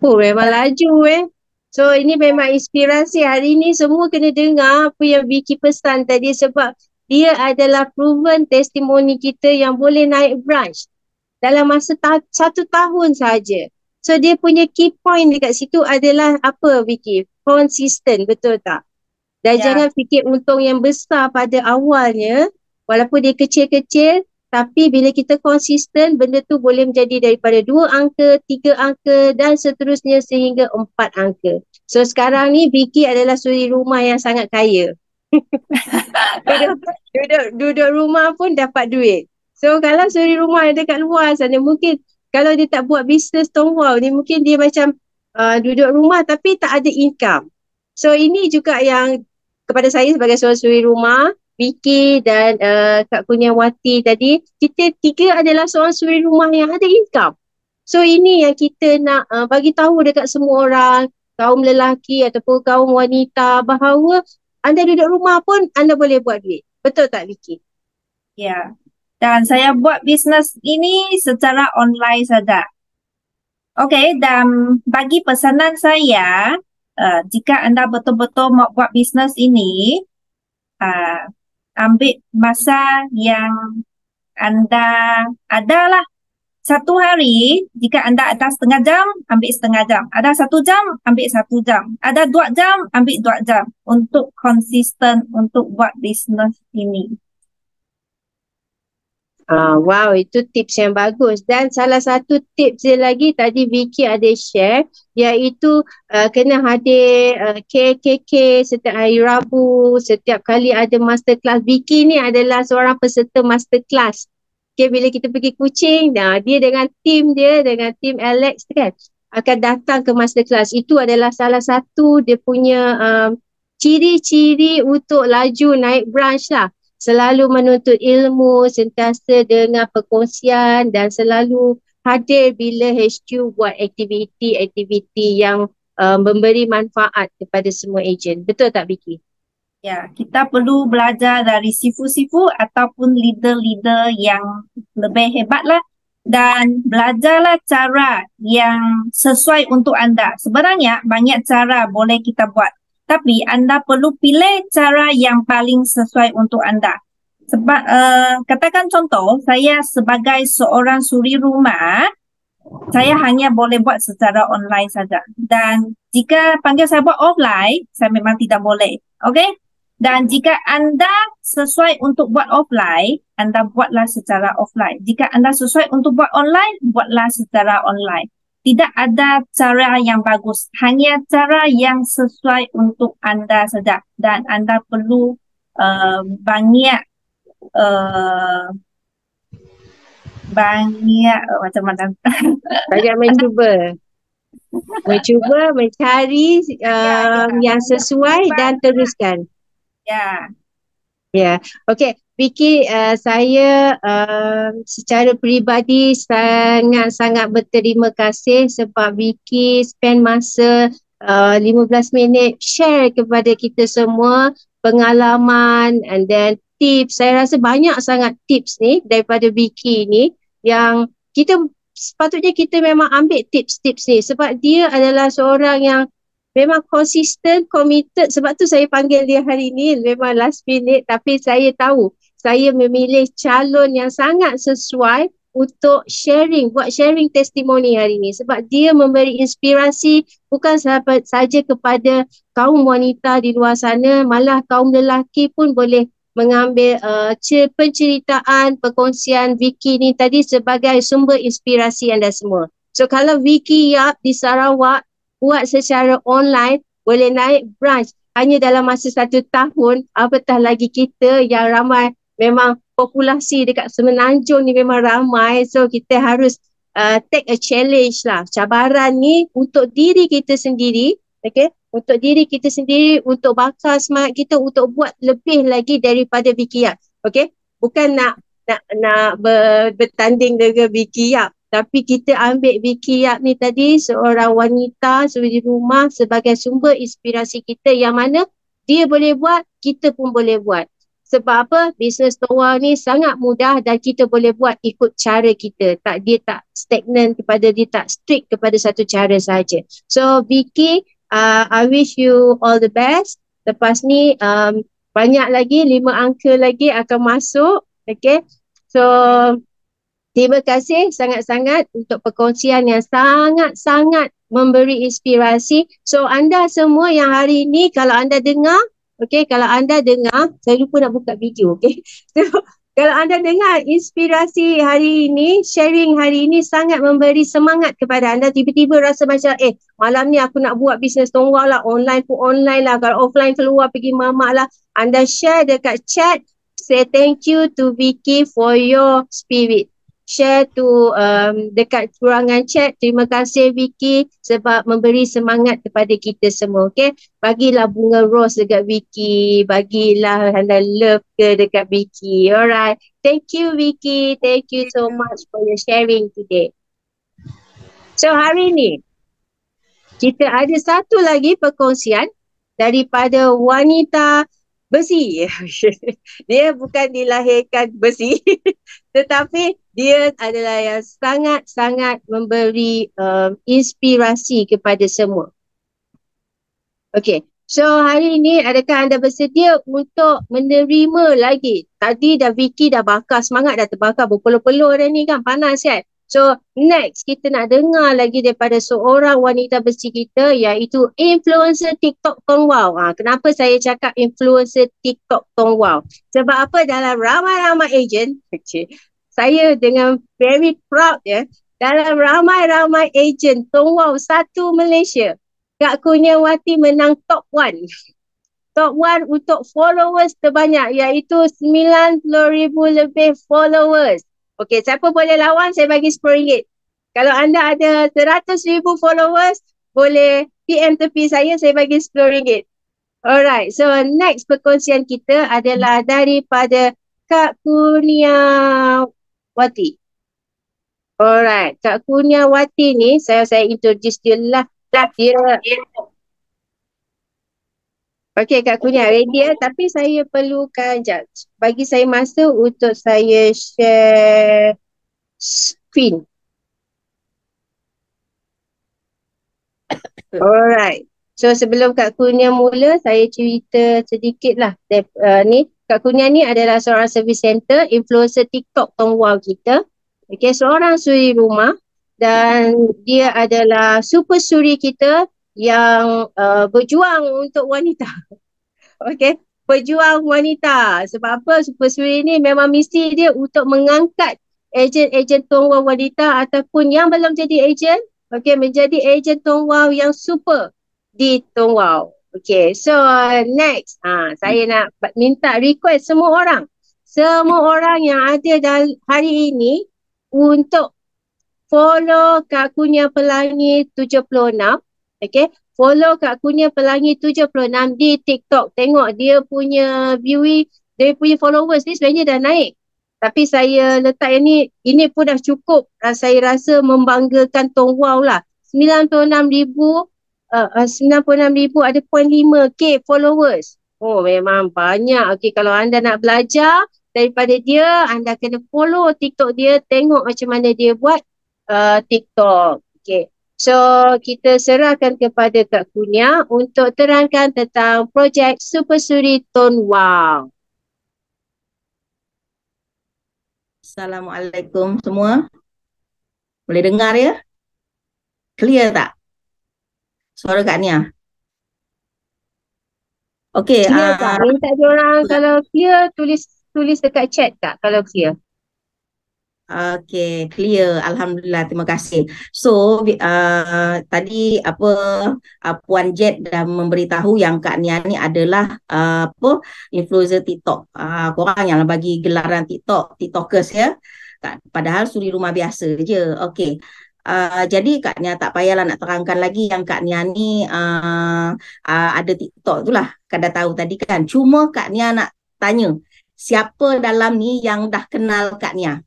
Oh, memang laju So ini memang inspirasi. Hari ni semua kena dengar apa yang Vicky pesan tadi sebab dia adalah proven testimoni kita yang boleh naik branch dalam masa 1 tahun saja. So dia punya key point dekat situ adalah apa Vicky? Konsisten, betul tak? Dan jangan fikir untung yang besar pada awalnya, walaupun dia kecil-kecil, tapi bila kita konsisten, benda tu boleh menjadi daripada 2 angka, 3 angka dan seterusnya sehingga 4 angka. So sekarang ni Vicky adalah suri rumah yang sangat kaya. duduk rumah pun dapat duit. So kalau suri rumah yang dekat luar sana, mungkin kalau dia tak buat bisnes Tongwall ni, mungkin dia macam duduk rumah tapi tak ada income. So ini juga yang kepada saya sebagai seorang suri rumah, Vicky dan Kak Kurniawati tadi, kita 3 adalah seorang suri rumah yang ada income. So ini yang kita nak bagi tahu dekat semua orang, kaum lelaki ataupun kaum wanita, bahawa anda duduk rumah pun anda boleh buat duit. Betul tak Vicky? Ya. Dan saya buat bisnes ini secara online saja. Okey, dan bagi pesanan saya, jika anda betul-betul mau buat bisnes ini, ambil masa yang anda adalah 1 hari. Jika anda ada 1/2 jam, ambil 1/2 jam. Ada 1 jam, ambil 1 jam. Ada 2 jam, ambil 2 jam untuk konsisten untuk buat bisnes ini. Wow, itu tips yang bagus. Dan salah satu tips dia lagi tadi Vicky ada share, iaitu kena hadir KKK setiap hari Rabu, setiap kali ada masterclass. Vicky ni adalah seorang peserta masterclass. Okay, bila kita pergi Kuching, dia dengan tim dia, dengan tim Alex kan, akan datang ke masterclass. Itu adalah salah satu dia punya ciri-ciri untuk laju naik branch lah. Selalu menuntut ilmu, sentiasa dengar perkongsian dan selalu hadir bila HQ buat aktiviti-aktiviti yang memberi manfaat kepada semua ejen. Betul tak Vicky? Ya, kita perlu belajar dari sifu-sifu ataupun leader-leader yang lebih hebat lah. Dan belajarlah cara yang sesuai untuk anda. Sebenarnya banyak cara boleh kita buat. Tapi anda perlu pilih cara yang paling sesuai untuk anda. Sebab katakan contoh, saya sebagai seorang suri rumah, saya hanya boleh buat secara online saja. Dan jika panggil saya buat offline, saya memang tidak boleh. Okey? Dan jika anda sesuai untuk buat offline, anda buatlah secara offline. Jika anda sesuai untuk buat online, buatlah secara online. Tidak ada cara yang bagus, hanya cara yang sesuai untuk anda saja. Dan anda perlu banyak macam mana? Banyak mencuba mencari yang sesuai dan teruskan. Ya. Okey, Vicky, saya secara peribadi sangat-sangat berterima kasih sebab Vicky spend masa 15 minit share kepada kita semua pengalaman and then tips. Saya rasa banyak sangat tips ni daripada Vicky ni yang kita sepatutnya kita memang ambil tips-tips ni sebab dia adalah seorang yang memang konsisten, committed. Sebab tu saya panggil dia hari ni memang last minute, tapi saya tahu saya memilih calon yang sangat sesuai untuk sharing, buat sharing testimoni hari ni sebab dia memberi inspirasi bukan saja kepada kaum wanita di luar sana, malah kaum lelaki pun boleh mengambil penceritaan, perkongsian Vicky ni tadi sebagai sumber inspirasi anda semua. So kalau Vicky Yap di Sarawak buat secara online, boleh naik branch hanya dalam masa 1 tahun, apatah lagi kita yang ramai, memang populasi dekat Semenanjung ni memang ramai. So kita harus take a challenge lah. Cabaran ni untuk diri kita sendiri, okay? Untuk diri kita sendiri, untuk bakar semangat kita untuk buat lebih lagi daripada Vicky Yap. Okay? Bukan nak bertanding dengan Vicky Yap, tapi kita ambil Vicky Yap ni tadi seorang wanita di rumah sebagai sumber inspirasi kita yang mana dia boleh buat, kita pun boleh buat. Sebab apa? Bisnes Tonwau ni sangat mudah dan kita boleh buat ikut cara kita. Dia tak stagnan kepada, dia tak strict kepada satu cara saja. So Vicky, I wish you all the best. Lepas ni banyak lagi, 5 angka lagi akan masuk. Okay. So terima kasih sangat-sangat untuk perkongsian yang sangat-sangat memberi inspirasi. So anda semua yang hari ini kalau anda dengar, okay, kalau anda dengar, saya lupa nak buka video, okay. So kalau anda dengar inspirasi hari ini, sharing hari ini sangat memberi semangat kepada anda, tiba-tiba rasa macam malam ni aku nak buat bisnes Tonwau lah, online pun online lah, kalau offline keluar pergi mamak lah. Anda share dekat chat, say thank you to Vicky for your spirit. Share to dekat ruangan chat, terima kasih Vicky sebab memberi semangat kepada kita semua, okay. Bagilah bunga rose dekat Vicky, bagilah anda love ke dekat Vicky. Alright, thank you Vicky, thank you so much for your sharing today. So hari ni kita ada satu lagi perkongsian daripada wanita besi. Dia bukan dilahirkan besi tetapi dia adalah yang sangat-sangat memberi inspirasi kepada semua. Okay, so hari ini adakah anda bersedia untuk menerima lagi? Tadi dah Vicky dah bakar semangat, dah terbakar berpeluh-peluh dah ni kan, panas kan? So next kita nak dengar lagi daripada seorang wanita besi kita iaitu influencer TikTok Tonwau. Kenapa saya cakap influencer TikTok Tonwau? Sebab apa? Dalam ramai-ramai agent, saya dengan very proud dalam ramai-ramai agent Tonwau 1 Malaysia, Kak Kurniawati menang top 1. Top 1 untuk followers terbanyak iaitu 90,000 lebih followers. Okey, siapa boleh lawan saya bagi RM10. Kalau anda ada 100,000 followers, boleh PM tepi saya bagi RM10. Alright, so next perkongsian kita adalah daripada Kak Kurniawati. Alright, Kak Kurniawati ni saya introduce dia lah. Dia okey, Kak Kurnia ready tapi saya perlukan bagi saya masa untuk saya share screen. Alright. So sebelum Kak Kurnia mula, saya cerita sedikit lah. Ni Kak Kurnia ni adalah seorang service center, influencer TikTok Tonwau kita. Okay, seorang suri rumah dan dia adalah super suri kita yang berjuang untuk wanita. Okay, berjuang wanita. Sebab apa? Super suri ni memang misi dia untuk mengangkat ejen-ejen Tonwau wanita ataupun yang belum jadi ejen, okay, menjadi ejen Tonwau yang super di Tonwau. Okay, so next saya nak minta request semua orang yang ada hari ini untuk follow Kak Kurnia Pelangi 76. Okay, follow Kak Kurnia Pelangi 76 di TikTok. Tengok dia punya viewing, dia punya followers ni sebenarnya dah naik. Tapi saya letak ini pun dah cukup. Saya rasa membanggakan Tonwau lah. 96,000 ada 0.5k followers. Oh, memang banyak. Okay, kalau anda nak belajar daripada dia, anda kena follow TikTok dia, tengok macam mana dia buat TikTok. Okay. So kita serahkan kepada Kak Kunia untuk terangkan tentang projek Super Suri Tone Wow. Assalamualaikum semua. Boleh dengar ya? Clear tak? Suara Kak Nia. Okey, Clear tak? Minta diorang kalau clear tulis dekat chat tak kalau clear. Okey, clear. Alhamdulillah, terima kasih. So, tadi Puan Jet dah memberitahu yang Kak Nia ni adalah influencer TikTok. Korang yang bagi gelaran TikTokers ya. Padahal suri rumah biasa je. Okey. Jadi Kak Nia tak payahlah nak terangkan lagi yang Kak Nia ni ada TikTok tu lah. Kak dah tahu tadi kan. Cuma Kak Nia nak tanya, siapa dalam ni yang dah kenal Kak Nia?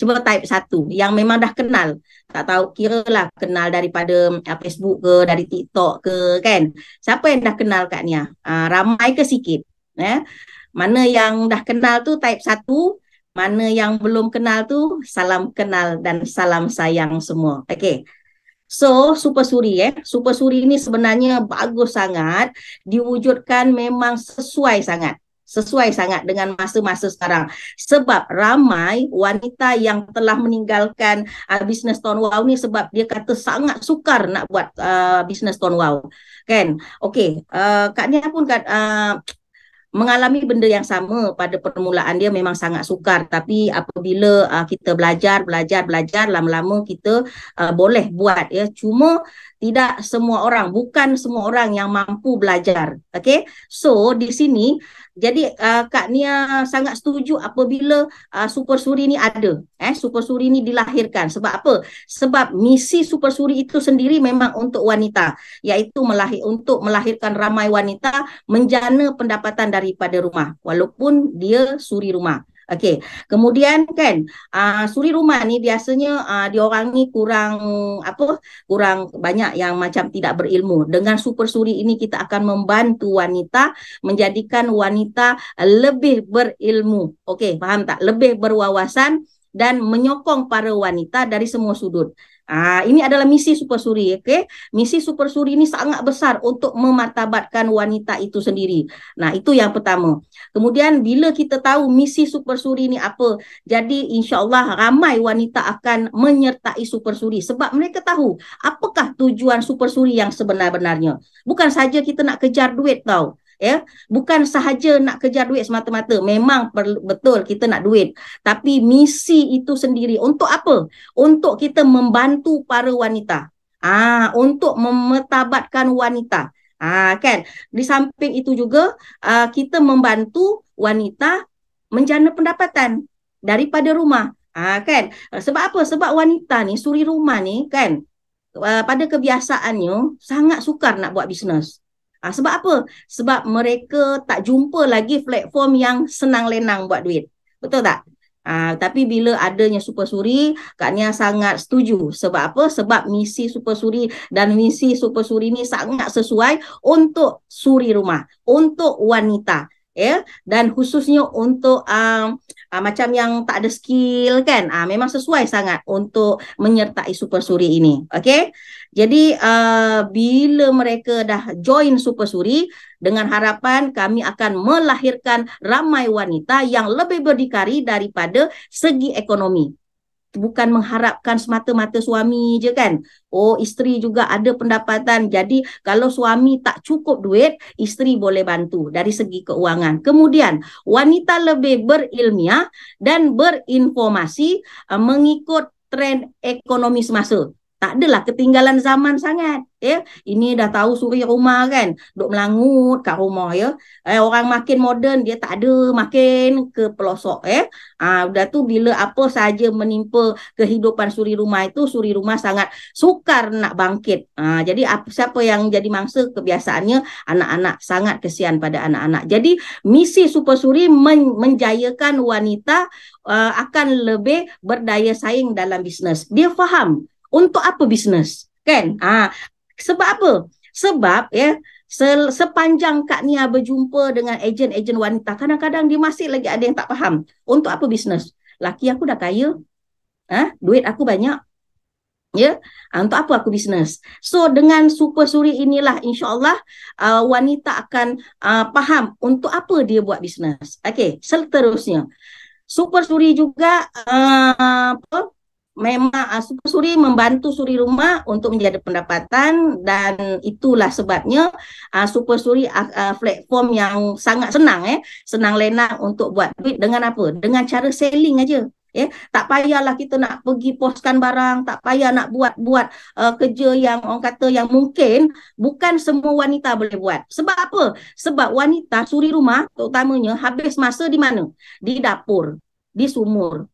Cuba type 1 yang memang dah kenal. Tak tahu, kira lah kenal daripada Facebook ke, dari TikTok ke kan. Siapa yang dah kenal Kak Nia? Ramai ke sikit? Mana yang dah kenal tu type 1. Mana yang belum kenal tu salam kenal dan salam sayang semua. Okay. So, Super Suri Super Suri ni sebenarnya bagus sangat. Diwujudkan memang sesuai sangat dengan masa-masa sekarang. Sebab ramai wanita yang telah meninggalkan bisnes Tone Wow ni sebab dia kata sangat sukar nak buat bisnes Tone Wow. Kan? Okey, Kak Nia pun mengalami benda yang sama. Pada permulaan dia memang sangat sukar, tapi apabila kita belajar lama-lama kita boleh buat ya. Cuma tidak semua orang, bukan semua orang yang mampu belajar. Okey. So di sini jadi Kak Nia sangat setuju apabila Super Suri ni ada. Super Suri ni dilahirkan. Sebab apa? Sebab misi Super Suri itu sendiri memang untuk wanita, iaitu untuk melahirkan ramai wanita menjana pendapatan daripada rumah walaupun dia suri rumah. Okey. Kemudian kan suri rumah ni biasanya diorang ni kurang banyak yang macam tidak berilmu. Dengan Super Suri ini kita akan membantu wanita, menjadikan wanita lebih berilmu. Okey, faham tak? Lebih berwawasan dan menyokong para wanita dari semua sudut. Ini adalah misi Super Suri. Okay? Misi Super Suri ini sangat besar untuk memartabatkan wanita itu sendiri. Nah, itu yang pertama. Kemudian bila kita tahu misi Super Suri ini apa, jadi insya-Allah ramai wanita akan menyertai Super Suri sebab mereka tahu apakah tujuan Super Suri yang sebenar-benarnya. Bukan saja kita nak kejar duit tau. Ya, bukan sahaja nak kejar duit semata-mata. Memang betul kita nak duit, tapi misi itu sendiri untuk apa? Untuk kita membantu para wanita. Untuk memetabatkan wanita. Kan? Di samping itu juga kita membantu wanita menjana pendapatan daripada rumah. Kan? Sebab apa? Sebab wanita ni, suri rumah ni kan, pada kebiasaannya sangat sukar nak buat bisnes. Sebab apa? Sebab mereka tak jumpa lagi platform yang senang lenang buat duit. Betul tak? Tapi bila adanya Super Suri, Kak Nia sangat setuju. Sebab apa? Sebab misi Super Suri dan misi Super Suri ni sangat sesuai untuk suri rumah, untuk wanita. Ya, dan khususnya untuk macam yang tak ada skill kan, memang sesuai sangat untuk menyertai Super Suri ini. Okey, jadi bila mereka dah join Super Suri, dengan harapan kami akan melahirkan ramai wanita yang lebih berdikari daripada segi ekonomi. Bukan mengharapkan semata-mata suami je kan. Isteri juga ada pendapatan. Jadi kalau suami tak cukup duit, isteri boleh bantu dari segi keuangan. Kemudian wanita lebih berilmiah dan berinformasi mengikut trend ekonomi semasa. Tak adalah ketinggalan zaman sangat. Ya, ini dah tahu suri rumah kan, duk melangut kat rumah ya. Orang makin moden, dia tak ada makin ke pelosok Dah tu bila apa saja menimpa kehidupan suri rumah itu, suri rumah sangat sukar nak bangkit. Jadi siapa yang jadi mangsa kebiasaannya anak-anak, sangat kesian pada anak-anak. Jadi misi Super Suri menjayakan wanita akan lebih berdaya saing dalam bisnes. Dia faham untuk apa bisnes kan. Sebab apa? Sebab ya, sepanjang Kak Nia berjumpa dengan ejen-ejen wanita, kadang-kadang dia masih lagi ada yang tak faham. Untuk apa bisnes? Laki aku dah kaya, duit aku banyak, Ya, untuk apa aku bisnes? So dengan Super Suri inilah insya-Allah wanita akan faham untuk apa dia buat bisnes. Okey, seterusnya. Super Suri juga memang Super Suri membantu suri rumah untuk menjadi pendapatan, dan itulah sebabnya Super Suri platform yang sangat senang senang lenang untuk buat duit dengan apa? Dengan cara selling aja. Tak payahlah kita nak pergi postkan barang, tak payah nak buat kerja yang orang kata yang mungkin bukan semua wanita boleh buat. Sebab apa? Sebab wanita suri rumah terutamanya habis masa di mana? Di dapur, di sumur,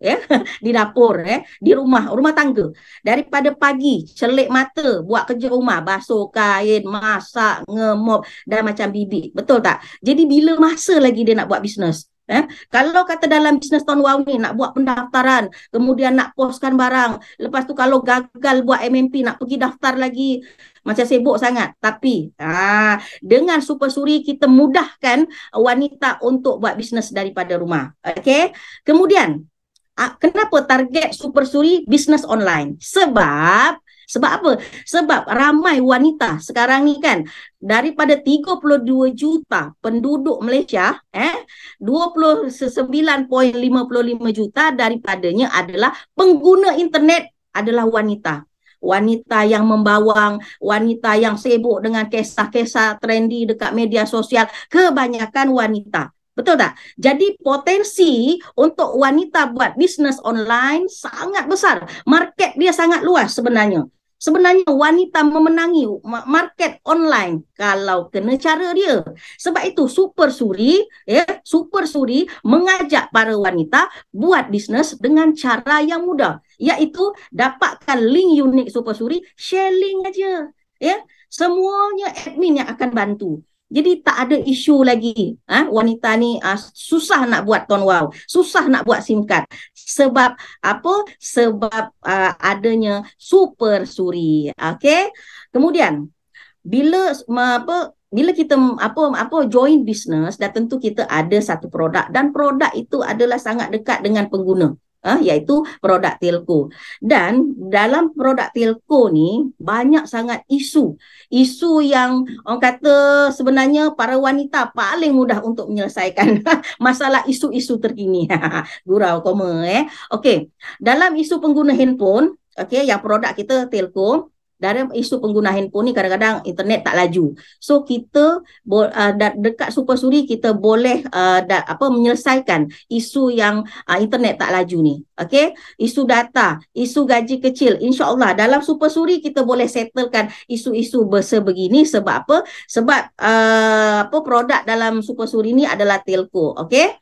di dapur, di rumah tangga. Daripada pagi celik mata buat kerja rumah, basuh kain, masak, ngemop dan macam bibi. Betul tak? Jadi bila masa lagi dia nak buat bisnes? Kalau kata dalam bisnes Tuan Wow ni nak buat pendaftaran, kemudian nak postkan barang, lepas tu kalau gagal buat MMP nak pergi daftar lagi, macam sibuk sangat. Tapi dengan Super Suri kita mudahkan wanita untuk buat bisnes daripada rumah. Okey. Kemudian kenapa target Super Suri bisnes online? Sebab apa? Sebab ramai wanita sekarang ni kan, daripada 32 juta penduduk Malaysia, 29.55 juta daripadanya adalah pengguna internet adalah wanita. Wanita yang membawang, wanita yang sibuk dengan kisah-kisah trendy dekat media sosial, kebanyakan wanita. Betul tak? Jadi potensi untuk wanita buat bisnes online sangat besar. Market dia sangat luas sebenarnya. Sebenarnya wanita memenangi market online kalau kena cara dia. Sebab itu Super Suri mengajak para wanita buat bisnes dengan cara yang mudah, iaitu dapatkan link unik Super Suri, share link aja. Semuanya admin yang akan bantu. Jadi tak ada isu lagi wanita ni susah nak buat Tuan Wow, susah nak buat SIM card. Sebab apa? Sebab adanya Super Suri. Okey. Kemudian bila kita join business, dah tentu kita ada satu produk, dan produk itu adalah sangat dekat dengan pengguna, iaitu produk telco. Dan dalam produk telco ni banyak sangat isu yang orang kata sebenarnya para wanita paling mudah untuk menyelesaikan masalah isu-isu terkini. Gurau koma. Okey, dalam isu pengguna handphone, yang produk kita telco, dalam isu pengguna handphone ni kadang-kadang internet tak laju. So kita dekat Super Suri kita boleh menyelesaikan isu yang internet tak laju ni. Okey, isu data, isu gaji kecil. InsyaAllah dalam Super Suri kita boleh settlekan isu-isu sebegini. Sebab apa? Sebab produk dalam Super Suri ni adalah telco. Okey.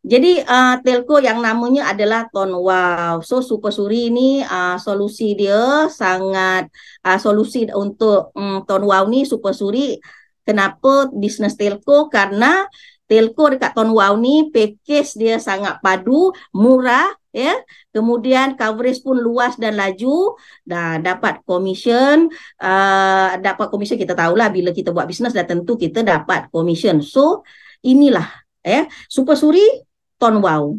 Jadi telco yang namanya adalah Tuan Wow. So Super Suri ni solusi dia sangat solusi untuk Tuan Wow ni Super Suri. Kenapa bisnes telco? Karena telco dekat Tuan Wow ni package dia sangat padu, murah, kemudian coverage pun luas dan laju, dan dapat komisen. Kita tahulah bila kita buat bisnes dah tentu kita dapat komisen. So inilah Super Suri Tuan Wow.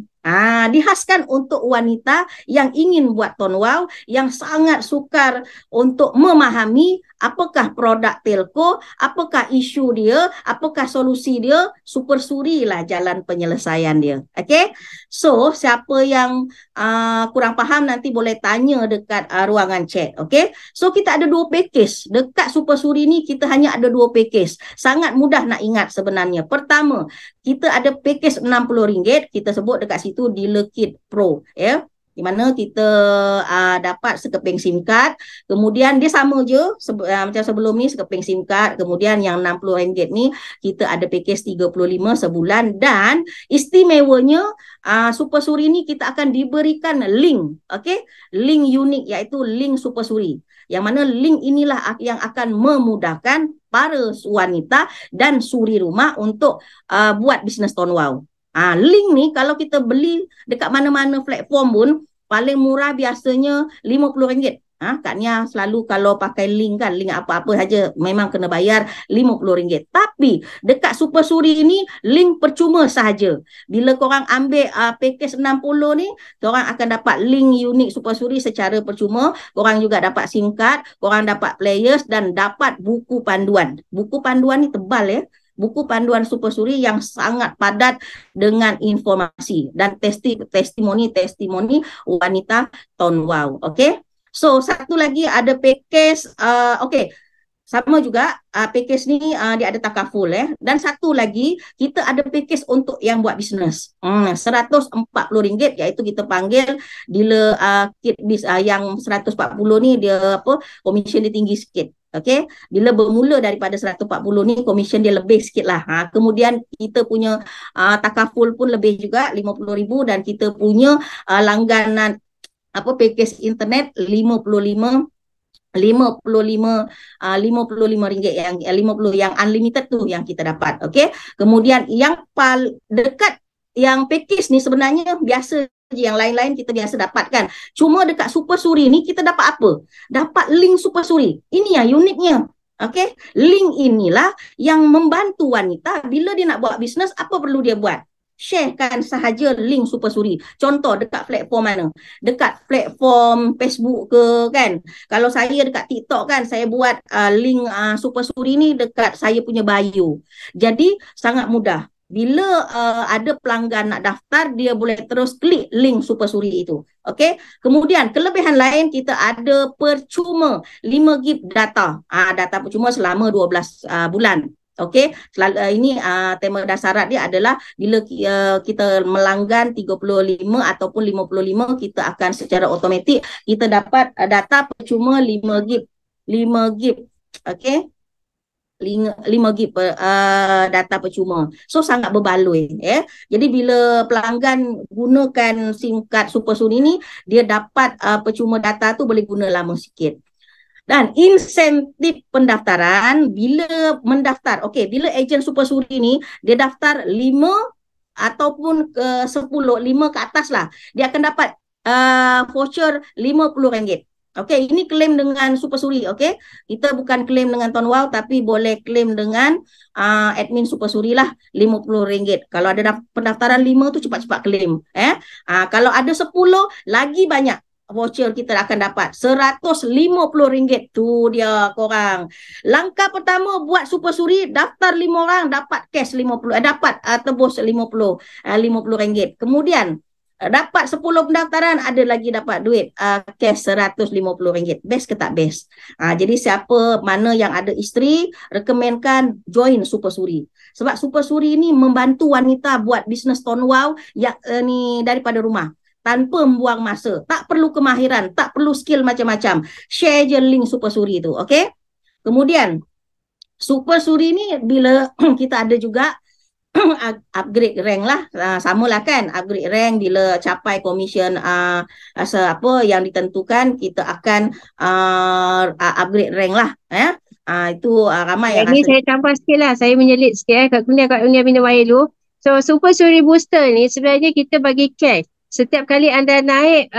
Dihaskan untuk wanita yang ingin buat Tuan Wow, yang sangat sukar untuk memahami apakah produk telco, apakah isu dia, apakah solusi dia. Super Suri lah jalan penyelesaian dia. Okey. So siapa yang kurang faham nanti boleh tanya dekat ruangan chat. Okey. So kita ada 2 package. Dekat Super Suri ni kita hanya ada 2 package. Sangat mudah nak ingat sebenarnya. Pertama, kita ada package RM60. Kita sebut dekat situ Dealer Kit Pro, di mana kita dapat sekeping SIM card. Kemudian dia sama je macam sebelum ni, sekeping SIM card. Kemudian yang RM60 ni kita ada package 35 sebulan. Dan istimewanya Super Suri ni kita akan diberikan link, link unik, iaitu link Super Suri. Yang mana link inilah yang akan memudahkan para wanita dan suri rumah untuk buat bisnes Tuan Wow. Link ni kalau kita beli dekat mana-mana platform pun paling murah biasanya RM50. Kak Nia selalu kalau pakai link kan, link apa-apa saja memang kena bayar RM50. Tapi dekat Super Suri ni link percuma sahaja. Bila korang ambil package 60 ni, korang akan dapat link unik Super Suri secara percuma. Korang juga dapat SIM card, korang dapat players dan dapat buku panduan. Buku panduan ni tebal ya. Buku panduan Super Suri yang sangat padat dengan informasi dan testimoni wanita Ton Wow. Okay. So satu lagi ada package, okay, sama juga package ni dia ada takaful dan satu lagi kita ada package untuk yang buat bisnes. RM140 iaitu kita panggil dealer kit bis yang 140 ni dia komisen dia tinggi sikit. Okey, bila bermula daripada 140 ni komisen dia lebih sikit lah. Kemudian kita punya takaful pun lebih juga RM50,000 dan kita punya langganan package internet RM55 yang 50 yang unlimited tu yang kita dapat. Okey. Kemudian yang dekat yang package ni sebenarnya biasa je, yang lain-lain kita biasa dapatkan. Cuma dekat Super Suri ni kita dapat apa? Dapat link Super Suri. Ini yang uniknya. Okey. Link inilah yang membantu wanita bila dia nak buat bisnes, apa perlu dia buat? Sharekan sahaja link Super Suri. Contoh dekat platform mana? Dekat platform Facebook ke kan? Kalau saya dekat TikTok kan, saya buat link Super Suri ni dekat saya punya bio. Jadi sangat mudah. Bila ada pelanggan nak daftar, dia boleh terus klik link Super Suri itu. Okey. Kemudian kelebihan lain kita ada percuma 5 GB data. Data percuma selama 12 bulan. Okey, ini tema dasarat dia adalah bila kita melanggan 35 ataupun 55, kita akan secara automatik kita dapat data percuma 5 GB. Okey. 5 GB data percuma. So sangat berbaloi Jadi bila pelanggan gunakan SIM card Super Suri ni, dia dapat percuma data tu boleh guna lama sikit. Dan insentif pendaftaran bila mendaftar. Okey, bila ejen Super Suri ni dia daftar 5 ataupun ke 10, 5 ke atas lah, dia akan dapat voucher RM50. Okey, ini klaim dengan Super Suri. Okey, kita bukan klaim dengan Ton Wow tapi boleh klaim dengan admin Super Suri lah, RM50. Kalau ada pendaftaran 5 tu cepat-cepat klaim. Kalau ada 10 lagi banyak voucher kita akan dapat RM150. Tu dia korang. Langkah pertama buat Super Suri, daftar 5 orang dapat cash 50, dapat tebus RM50. Kemudian dapat 10 pendaftaran, ada lagi dapat duit cash RM150. Best ke tak best? Jadi siapa mana yang ada isteri, rekomenkan join Super Suri. Sebab Super Suri ni membantu wanita buat bisnes Ton Wow yang ni daripada rumah, tanpa membuang masa, tak perlu kemahiran, tak perlu skill macam-macam. Share je link Super Suri tu, okey? Kemudian Super Suri ni bila kita ada juga upgrade rank lah, samalah kan, upgrade rank bila capai komisen yang ditentukan, kita akan upgrade rank lah itu ramai yang Ini saya tambah sikit lah, saya menyelit sikit kat Kurnia minum air dulu. So Super Suri Booster ni sebenarnya kita bagi cash. Setiap kali anda naik,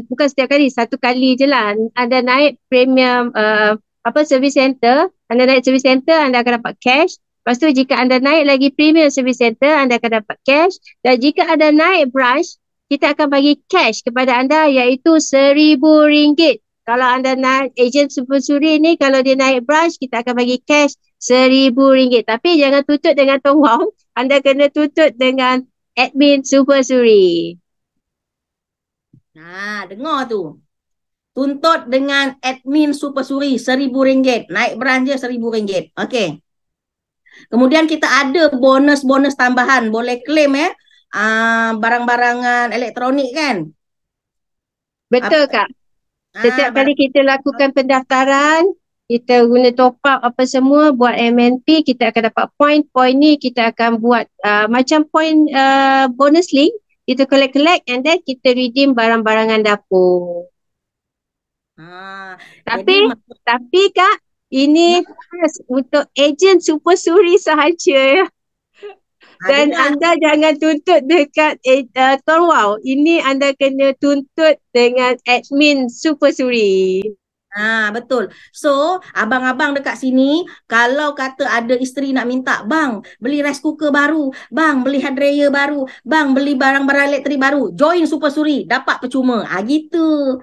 bukan setiap kali, satu kali je lah, anda naik premium service center, anda naik service center, anda akan dapat cash. Lepas tu jika anda naik lagi premium service center, anda akan dapat cash. Dan jika anda naik branch, kita akan bagi cash kepada anda iaitu RM1,000. Kalau anda naik agent Super Suri ni, kalau dia naik branch, kita akan bagi cash RM1,000. Tapi jangan tutup dengan Ton Wow, anda kena tutup dengan admin Super Suri. Dengar tu. Tuntut dengan admin Super Suri RM1,000. Naik branch je RM1,000. Okey. Kemudian kita ada bonus-bonus tambahan. Boleh claim barang-barangan elektronik kan? Betul Kak. Setiap kali kita lakukan pendaftaran, kita guna top up apa semua, buat MNP, kita akan dapat point ni kita akan buat macam point bonus link. Kita collect and then kita redeem barang-barangan dapur. Tapi Kak, ini khas untuk ejen Super Suri sahaja ya. Dan dengar. anda jangan tuntut dekat Tuan Wow. Ini anda kena tuntut dengan admin Super Suri. Betul. So, abang-abang dekat sini, kalau kata ada isteri nak minta, bang, beli rice cooker baru, bang, beli hair dryer baru, bang, beli barang-barang elektrik baru, join Super Suri, dapat percuma. Gitu.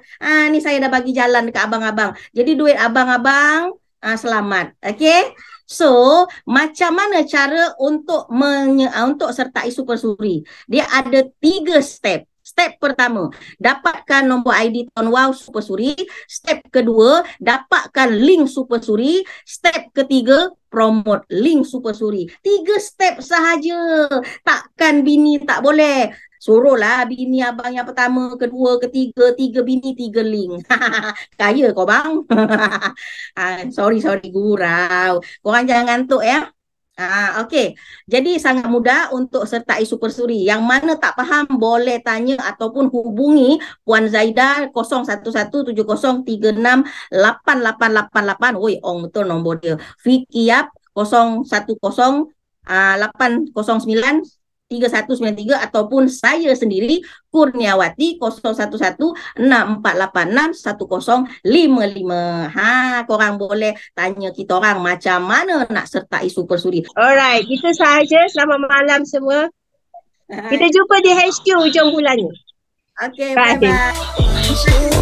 Ni saya dah bagi jalan dekat abang-abang. Jadi duit abang-abang selamat. Okay? So, macam mana cara untuk untuk sertai Super Suri? Dia ada 3 step. Step pertama, dapatkan nombor ID Tuan Wow Super Suri. Step kedua, dapatkan link Super Suri. Step ketiga, promote link Super Suri. 3 step sahaja. Takkan bini tak boleh. Suruhlah bini abang yang pertama, kedua, ketiga, 3 bini, 3 link. Kaya kau bang. Sorry gurau. Korang jangan ngantuk ya. Okey. Jadi sangat mudah untuk sertai Super Suri. Yang mana tak faham boleh tanya ataupun hubungi Puan Zaida 0171036888. Oi, betul nombor dia. Fiki Yap 0108093193 ataupun saya sendiri Kurniawati 0114861055. Korang boleh tanya kita orang macam mana nak sertai Super Suri. Alright, kita sahaja. Selamat malam semua. Kita jumpa di HQ hujung bulan ni. Okay, Bye. bye-bye.